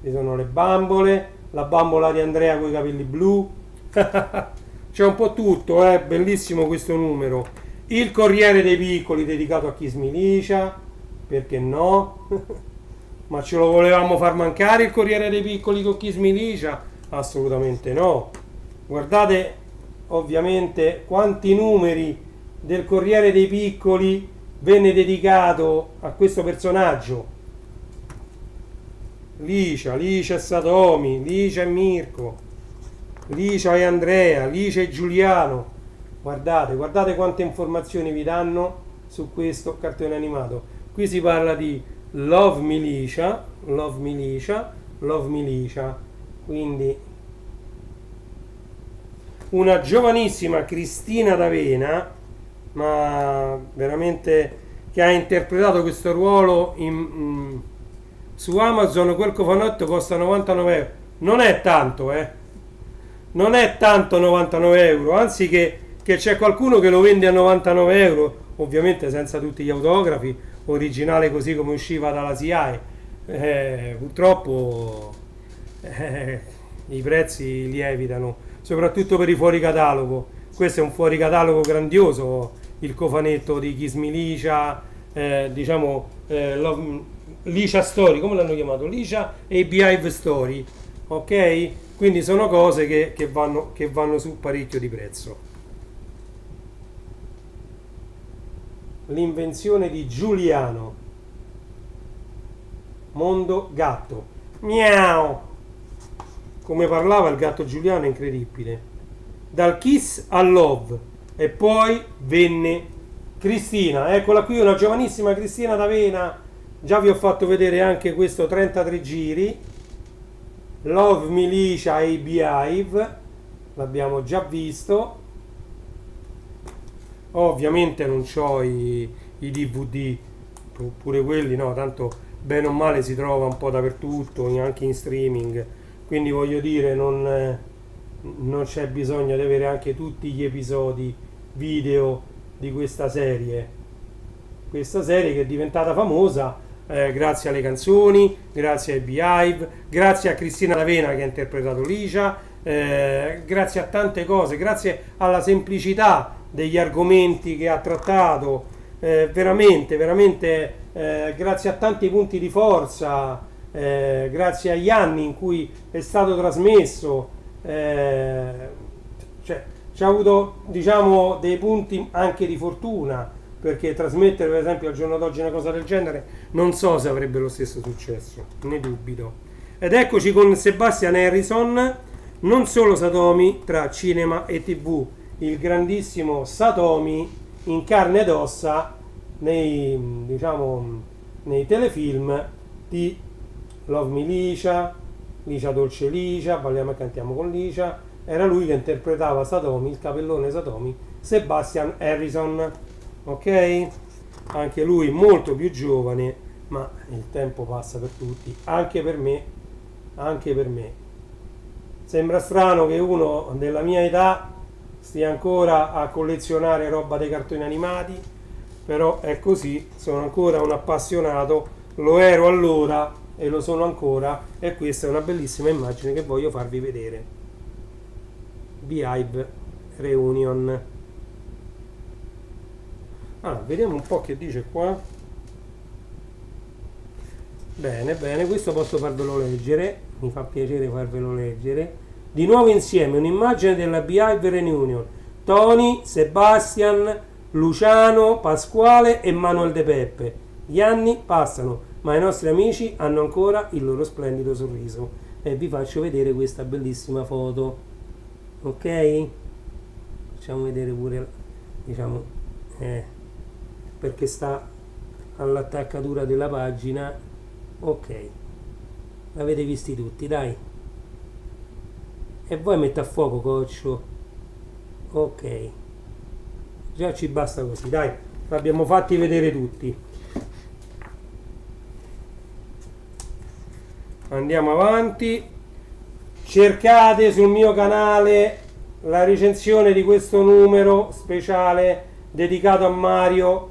Ci sono le bambole, la bambola di Andrea con i capelli blu. C'è un po' tutto, bellissimo questo numero. Il Corriere dei Piccoli dedicato a Kiss Me Licia, perché no? Ma ce lo volevamo far mancare il Corriere dei Piccoli con Kiss Me Licia? Assolutamente no. Guardate ovviamente quanti numeri del Corriere dei Piccoli venne dedicato a questo personaggio. Licia e Satomi, Licia e Mirko, Licia e Andrea, Licia e Giuliano. Guardate quante informazioni vi danno su questo cartone animato. Qui si parla di Love Me Licia, quindi una giovanissima Cristina D'Avena, ma veramente, che ha interpretato questo ruolo su Amazon. Quel cofanetto costa 99 euro, non è tanto, non è tanto 99 euro, anzi che che c'è qualcuno che lo vende a 99 euro, ovviamente senza tutti gli autografi, originale così come usciva dalla SIAE. Purtroppo i prezzi lievitano, soprattutto per i fuori catalogo. Questo è un fuori catalogo grandioso, il cofanetto di Kiss Me Licia, Licia Story, come l'hanno chiamato? Licia e Beehive Story, ok? Quindi sono cose che vanno su parecchio di prezzo. L'invenzione di Giuliano, mondo gatto, miau, come parlava il gatto Giuliano è incredibile, dal kiss al love. E poi venne Cristina, eccola qui, una giovanissima Cristina D'Avena. Già vi ho fatto vedere anche questo 33 giri, Love Milicia e Beehive, l'abbiamo già visto. Ovviamente non c'ho i DVD, pure quelli no, tanto bene o male si trova un po' dappertutto, anche in streaming, quindi voglio dire non c'è bisogno di avere anche tutti gli episodi video di questa serie che è diventata famosa grazie alle canzoni, grazie ai Beehive, grazie a Cristina D'Avena che ha interpretato Licia, grazie a tante cose, grazie alla semplicità degli argomenti che ha trattato, veramente grazie a tanti punti di forza, grazie agli anni in cui è stato trasmesso, c'è avuto diciamo dei punti anche di fortuna, perché trasmettere per esempio al giorno d'oggi una cosa del genere non so se avrebbe lo stesso successo, ne dubito. Ed eccoci con Sebastian Harrison, non solo Satomi tra cinema e TV, il grandissimo Satomi in carne ed ossa nei telefilm di Love Me Licia, Licia Dolce Licia, balliamo e cantiamo con Licia. Era lui che interpretava Satomi, il capellone Satomi, Sebastian Harrison, ok? Anche lui molto più giovane, ma il tempo passa per tutti, anche per me. Sembra strano che uno della mia età stia ancora a collezionare roba dei cartoni animati, però è così, sono ancora un appassionato, lo ero allora e lo sono ancora, e questa è una bellissima immagine che voglio farvi vedere. Beehive Reunion. Allora, vediamo un po' che dice qua. Bene, questo posso farvelo leggere, mi fa piacere farvelo leggere. Di nuovo insieme un'immagine della Beehive Reunion. Tony, Sebastian, Luciano, Pasquale e Manuel De Peppe. Gli anni passano, ma i nostri amici hanno ancora il loro splendido sorriso. E vi faccio vedere questa bellissima foto. Ok? Facciamo vedere pure, perché sta all'attaccatura della pagina. Ok, l'avete visti tutti, dai. E voi mette a fuoco, coccio. Ok, già ci basta così, dai, l'abbiamo fatti vedere tutti. Andiamo avanti. Cercate sul mio canale la recensione di questo numero speciale dedicato a Mario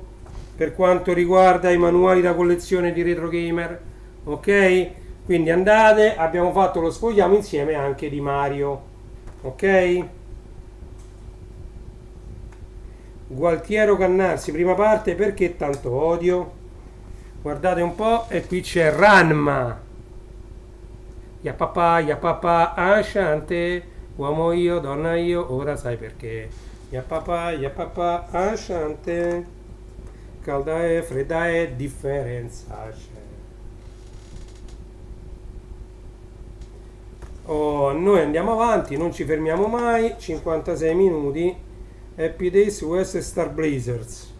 per quanto riguarda i manuali da collezione di Retro Gamer, ok? Quindi andate, abbiamo fatto lo sfogliamo insieme anche di Mario, ok? Gualtiero Cannarsi, prima parte, perché tanto odio? Guardate un po', e qui c'è Ranma. Ya papà, Asciante, uomo io, donna io, ora sai perché. Ya papà, Asciante, calda è, fredda è, differenza c'è. Oh, noi andiamo avanti, non ci fermiamo mai, 56 minuti. Happy Days US Star Blazers.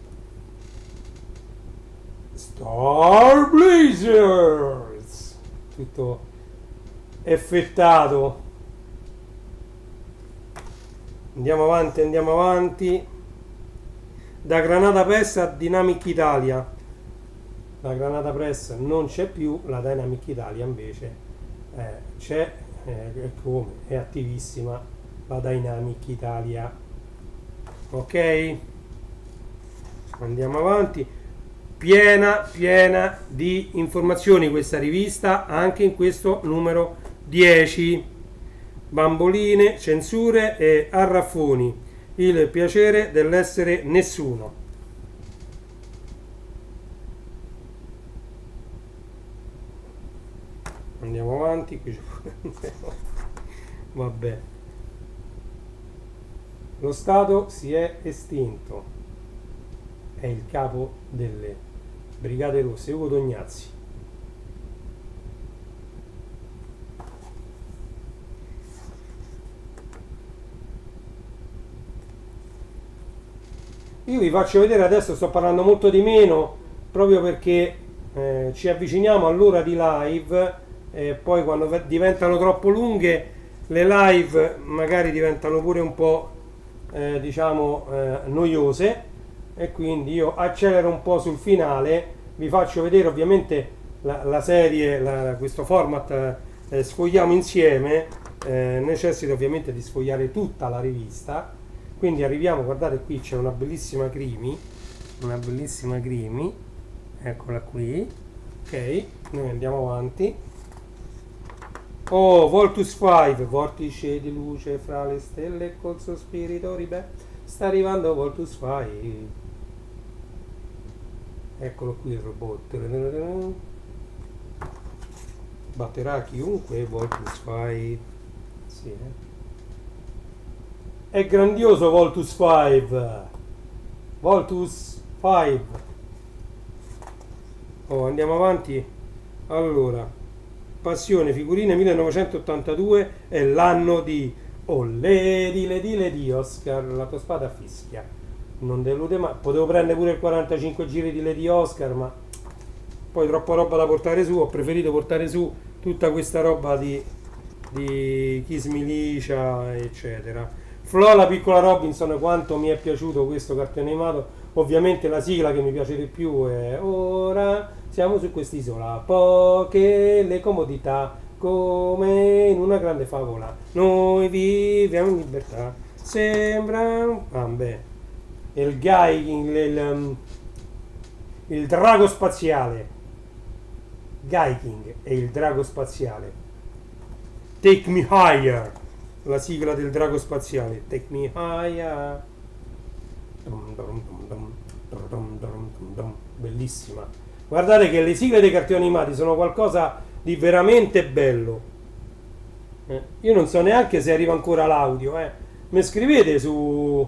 Star Blazers! Tutto effettato. Andiamo avanti. Da Granata Press a Dynamic Italia. La Granata Press non c'è più, la Dynamic Italia invece c'è, come? È attivissima la Dynamic Italia. Ok, andiamo avanti. Piena di informazioni questa rivista, anche in questo numero 10. Bamboline, censure e arraffoni, il piacere dell'essere nessuno. Andiamo avanti. Vabbè. Lo Stato si è estinto. È il capo delle Brigate Rosse, Ugo Tognazzi. Io vi faccio vedere adesso, sto parlando molto di meno, proprio perché ci avviciniamo all'ora di live, e poi quando diventano troppo lunghe le live magari diventano pure un po' noiose, e quindi io accelero un po' sul finale. Vi faccio vedere ovviamente la serie, questo format sfogliamo insieme, necessita ovviamente di sfogliare tutta la rivista. Quindi arriviamo, guardate, qui c'è una bellissima Crimi, eccola qui. Ok, noi andiamo avanti. Oh, Voltus 5, vortice di luce fra le stelle col suo spirito sta arrivando Voltus 5. Eccolo qui il robot. Batterà chiunque Voltus 5. Sì, È grandioso Voltus 5. Voltus 5. Oh, andiamo avanti. Allora, Passione figurine 1982 è l'anno di Ollè di Oscar, la tua spada fischia. Non delude mai. Potevo prendere pure il 45 giri di Lady Oscar, ma poi troppa roba da portare su. Ho preferito portare su tutta questa roba di Kiss Milicia, eccetera. Flo, la piccola Robinson, quanto mi è piaciuto questo cartone animato. Ovviamente la sigla che mi piace di più è Ora siamo su quest'isola, poche le comodità, come in una grande favola, noi viviamo in libertà, sembra... Vabbè, il drago spaziale, Gaiking è il drago spaziale. Take me higher, la sigla del drago spaziale, Take me higher. Bellissima. Guardate che le sigle dei cartoni animati sono qualcosa di veramente bello. Io non so neanche se arriva ancora l'audio. Mi scrivete sulla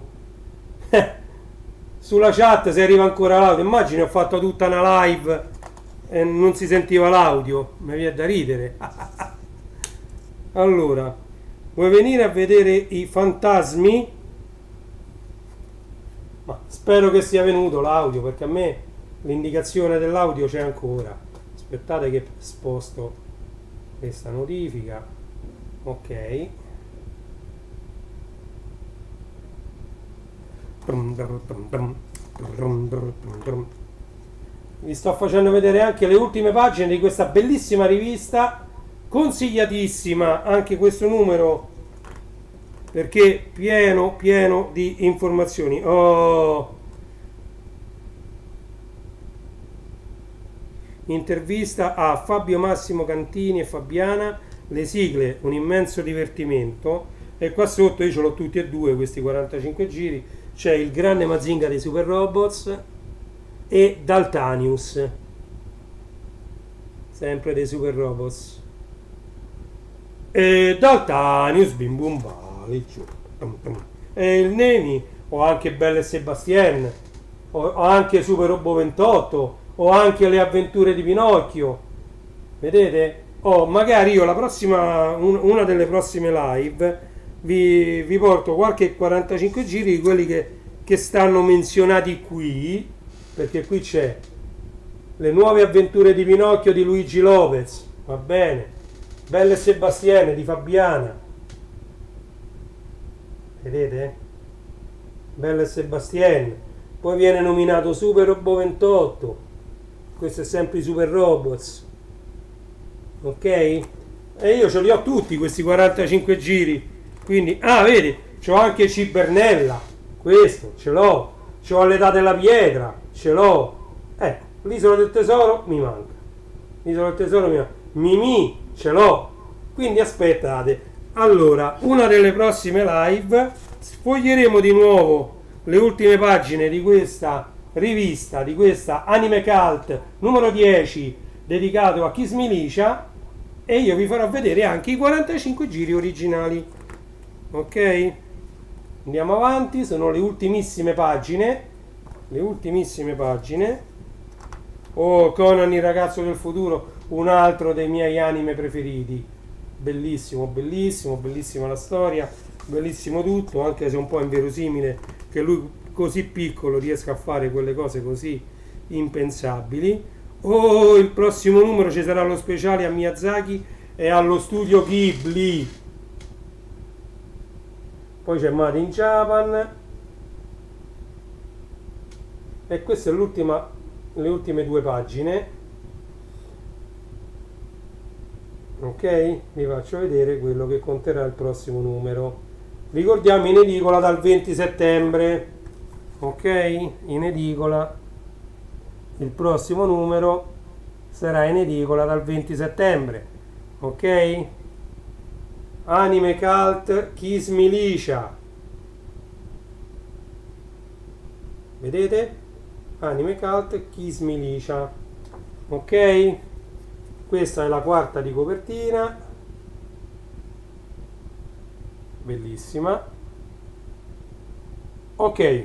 chat se arriva ancora l'audio. Immagini ho fatto tutta una live e non si sentiva l'audio. Mi viene da ridere. Allora, vuoi venire a vedere i fantasmi? Ma spero che sia venuto l'audio, perché a me l'indicazione dell'audio c'è ancora. Aspettate che sposto questa notifica. Ok. Vi sto facendo vedere anche le ultime pagine di questa bellissima rivista, consigliatissima anche questo numero, perché pieno di informazioni. Oh, intervista a Fabio Massimo Cantini e Fabiana, le sigle un immenso divertimento. E qua sotto io ce l'ho tutti e due questi 45 giri. C'è il grande Mazinga dei Super Robots e Daltanius, sempre dei Super Robots, e Daltanius bim bum bali, e il Nemi, o anche Belle e Sebastien, o anche Super Robot 28, o anche le avventure di Pinocchio. Vedete? Magari io una delle prossime live vi porto qualche 45 giri di quelli che stanno menzionati qui, perché qui c'è le nuove avventure di Pinocchio di Luigi Lopez, va bene, Belle e Sebastiane di Fabiana, vedete? Belle e Sebastiane. Poi viene nominato Super Robot 28, questo è sempre i Super Robots, ok? E io ce li ho tutti questi 45 giri, quindi vedi, c'ho anche Cibernella, questo ce l'ho, c'ho l'età della pietra, ce l'ho, ecco, l'isola del tesoro mi manca, l'isola del tesoro mi manca, Mimì ce l'ho, quindi aspettate. Allora, una delle prossime live sfoglieremo di nuovo le ultime pagine di questa rivista, di questa Anime Cult numero 10 dedicato a Kiss Milicia, e io vi farò vedere anche i 45 giri originali. Ok? Andiamo avanti, sono le ultimissime pagine. Le ultimissime pagine. Oh, Conan il ragazzo del futuro, un altro dei miei anime preferiti. Bellissimo, bellissimo, bellissima la storia, bellissimo tutto, anche se è un po' inverosimile che lui così piccolo riesca a fare quelle cose così impensabili. Oh, il prossimo numero ci sarà lo speciale a Miyazaki e allo studio Ghibli. Poi c'è Made in Japan. E questa è le ultime due pagine. Ok? Vi faccio vedere quello che conterrà il prossimo numero. Ricordiamo, in edicola dal 20 settembre. Ok? In edicola. Il prossimo numero sarà in edicola dal 20 settembre. Ok? Anime Cult Kiss Milicia. Vedete? Anime Cult Kiss Milicia. Ok? Questa è la quarta di copertina. Bellissima. Ok.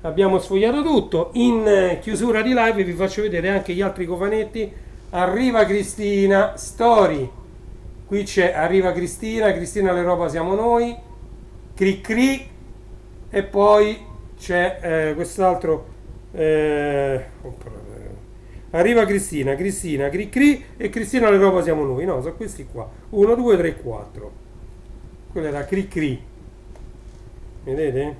Abbiamo sfogliato tutto. In chiusura di live vi faccio vedere anche gli altri cofanetti. Arriva Cristina Story. Qui c'è Arriva Cristina, Cristina l'Europa siamo noi, Cri Cri, e poi c'è quest'altro Arriva Cristina, Cristina, Cri Cri e Cristina l'Europa siamo noi. No, sono questi qua. 1, 2, 3, 4. Quello era Cri Cri. Vedete?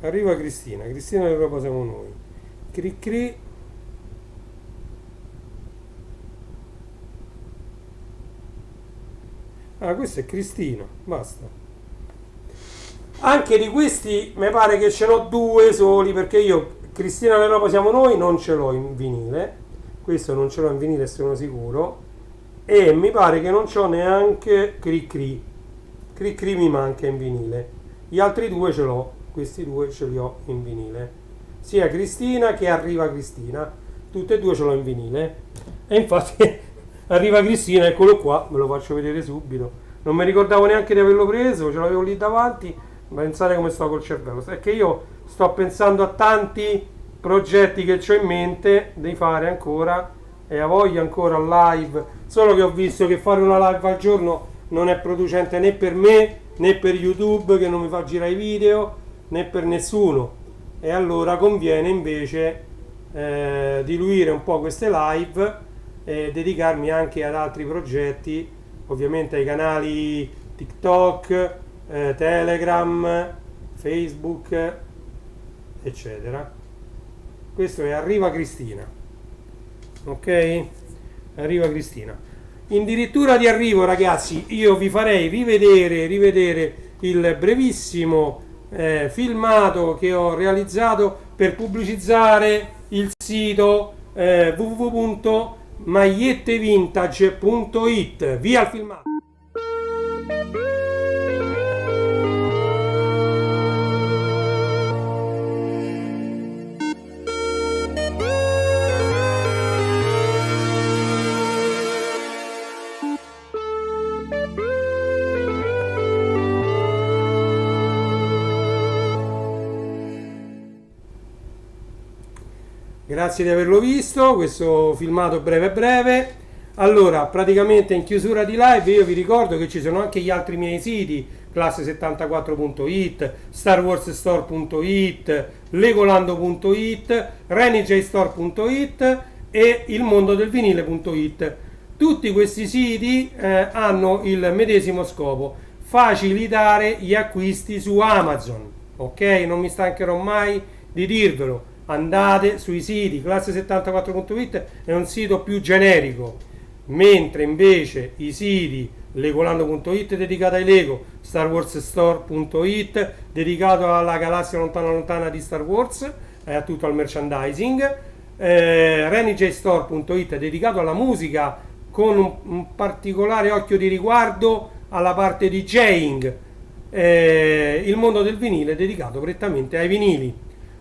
Arriva Cristina, Cristina l'Europa siamo noi. Cri Cri. Ah, questo è Cristina, basta. Anche di questi mi pare che ce n'ho due soli, perché io Cristina l'Europa siamo noi non ce l'ho in vinile. Questo non ce l'ho in vinile, sono sicuro. E mi pare che non c'ho neanche Cri Cri. Cri Cri mi manca in vinile. Gli altri due ce l'ho. Questi due ce li ho in vinile, sia Cristina che Arriva Cristina, tutte e due ce l'ho in vinile. E infatti Arriva Cristina, eccolo qua, ve lo faccio vedere subito. Non mi ricordavo neanche di averlo preso, ce l'avevo lì davanti. Pensate come sto col cervello, è che io sto pensando a tanti progetti che ho in mente di fare ancora, e a voglia ancora live, solo che ho visto che fare una live al giorno non è producente né per me né per YouTube, che non mi fa girare i video, né per nessuno, e allora conviene invece diluire un po' queste live e dedicarmi anche ad altri progetti, ovviamente ai canali TikTok, Telegram, Facebook, eccetera. Questo è Arriva Cristina. Ok? Arriva Cristina. Addirittura di arrivo, ragazzi, io vi farei rivedere il brevissimo filmato che ho realizzato per pubblicizzare il sito www.magliettevintage.it. Via il filmato. Grazie di averlo visto, questo filmato breve. Allora, praticamente in chiusura di live io vi ricordo che ci sono anche gli altri miei siti, classe74.it, starwarsstore.it, legolando.it, renijstore.it e ilmondodelvinile.it. Tutti questi siti hanno il medesimo scopo: facilitare gli acquisti su Amazon. Ok? Non mi stancherò mai di dirvelo. Andate sui siti, classe74.it è un sito più generico. mentre invece i siti legolando.it dedicato ai Lego, starwarsstore.it dedicato alla galassia lontana lontana di Star Wars e a tutto il merchandising, renijstore.it dedicato alla musica con un particolare occhio di riguardo alla parte di DJing, il mondo del vinile dedicato prettamente ai vinili.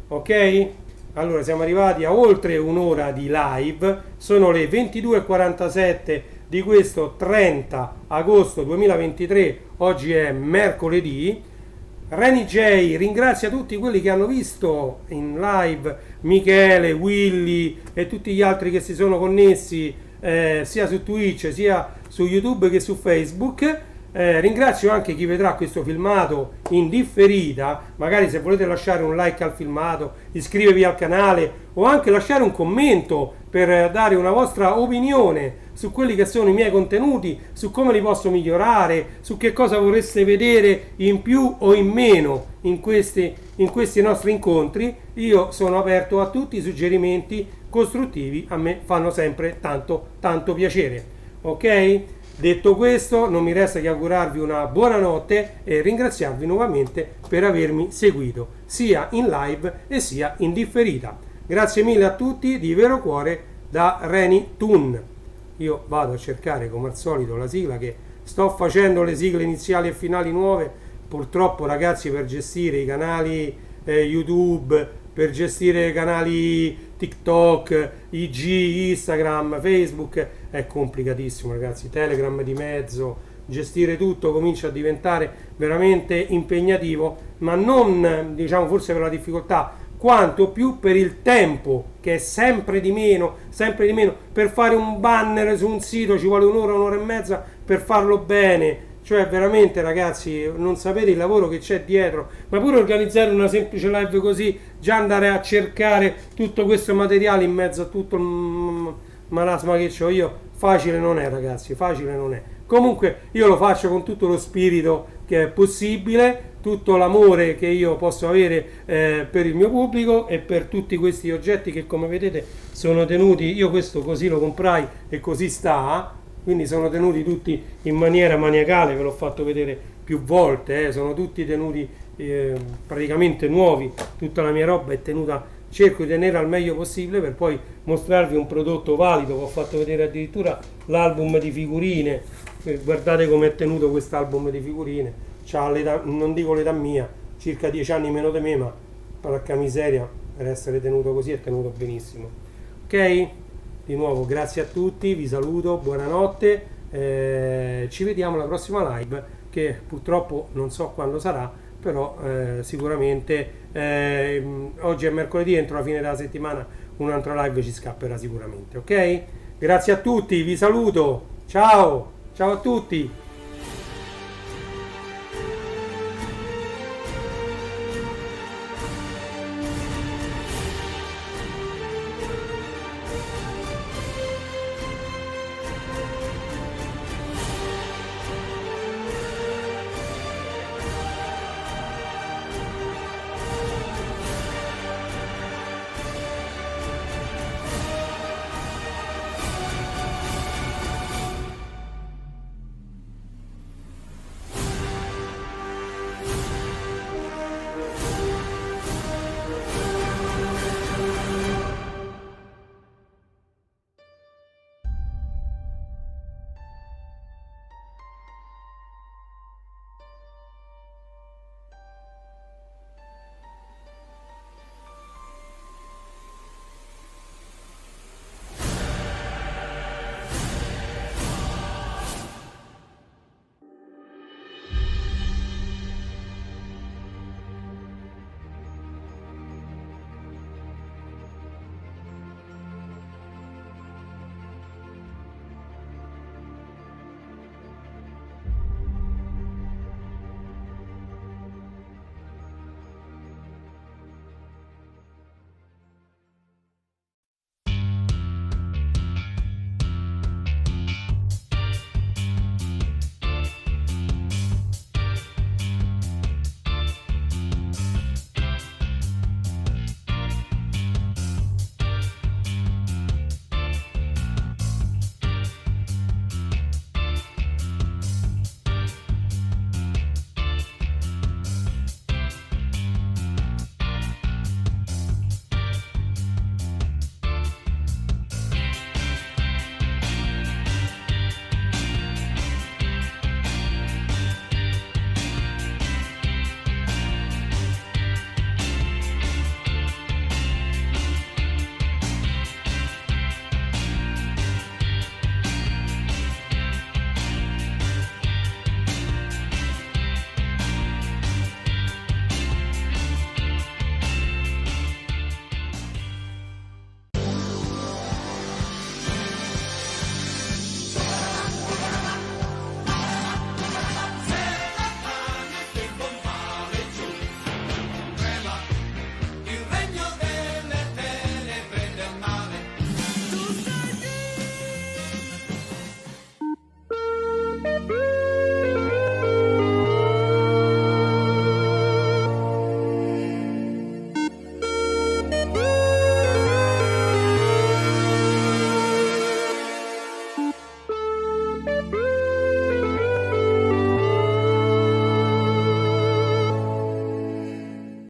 Ok? Allora siamo arrivati a oltre un'ora di live, sono le 22:47 di questo 30 agosto 2023, oggi è mercoledì. Reni J ringrazia tutti quelli che hanno visto in live, Michele, Willy e tutti gli altri che si sono connessi sia su Twitch sia su YouTube che su Facebook. Ringrazio anche chi vedrà questo filmato in differita, magari se volete lasciare un like al filmato, iscrivervi al canale o anche lasciare un commento per dare una vostra opinione su quelli che sono i miei contenuti, su come li posso migliorare, su che cosa vorreste vedere in più o in meno in questi nostri incontri. Io sono aperto a tutti i suggerimenti costruttivi, a me fanno sempre tanto piacere. Ok? Detto questo, non mi resta che augurarvi una buona notte e ringraziarvi nuovamente per avermi seguito, sia in live e sia in differita. Grazie mille a tutti, di vero cuore, da Reni Tun. Io vado a cercare come al solito la sigla, che sto facendo le sigle iniziali e finali nuove. Purtroppo ragazzi, per gestire i canali YouTube, per gestire i canali TikTok, IG, Instagram, Facebook è complicatissimo ragazzi, Telegram di mezzo, gestire tutto comincia a diventare veramente impegnativo, ma non diciamo forse per la difficoltà, quanto più per il tempo che è sempre di meno. Per fare un banner su un sito ci vuole un'ora e mezza per farlo bene. Cioè veramente ragazzi, non sapete il lavoro che c'è dietro, ma pure organizzare una semplice live così, già andare a cercare tutto questo materiale in mezzo a tutto il marasma che ho io, facile non è ragazzi, facile non è. Comunque io lo faccio con tutto lo spirito che è possibile, tutto l'amore che io posso avere per il mio pubblico e per tutti questi oggetti che come vedete sono tenuti, io questo così lo comprai e così sta. Quindi sono tenuti tutti in maniera maniacale, ve l'ho fatto vedere più volte, sono tutti tenuti praticamente nuovi, tutta la mia roba è tenuta, cerco di tenere al meglio possibile per poi mostrarvi un prodotto valido. Vi ho fatto vedere addirittura l'album di figurine, guardate come è tenuto quest'album di figurine, c'ha l'età, non dico l'età mia, circa 10 anni meno di me, ma porca miseria, per essere tenuto così è tenuto benissimo. Ok? Di nuovo grazie a tutti, vi saluto, buonanotte, ci vediamo alla prossima live che purtroppo non so quando sarà, però sicuramente oggi è mercoledì, entro la fine della settimana un'altra live ci scapperà sicuramente, ok? Grazie a tutti, vi saluto, ciao a tutti!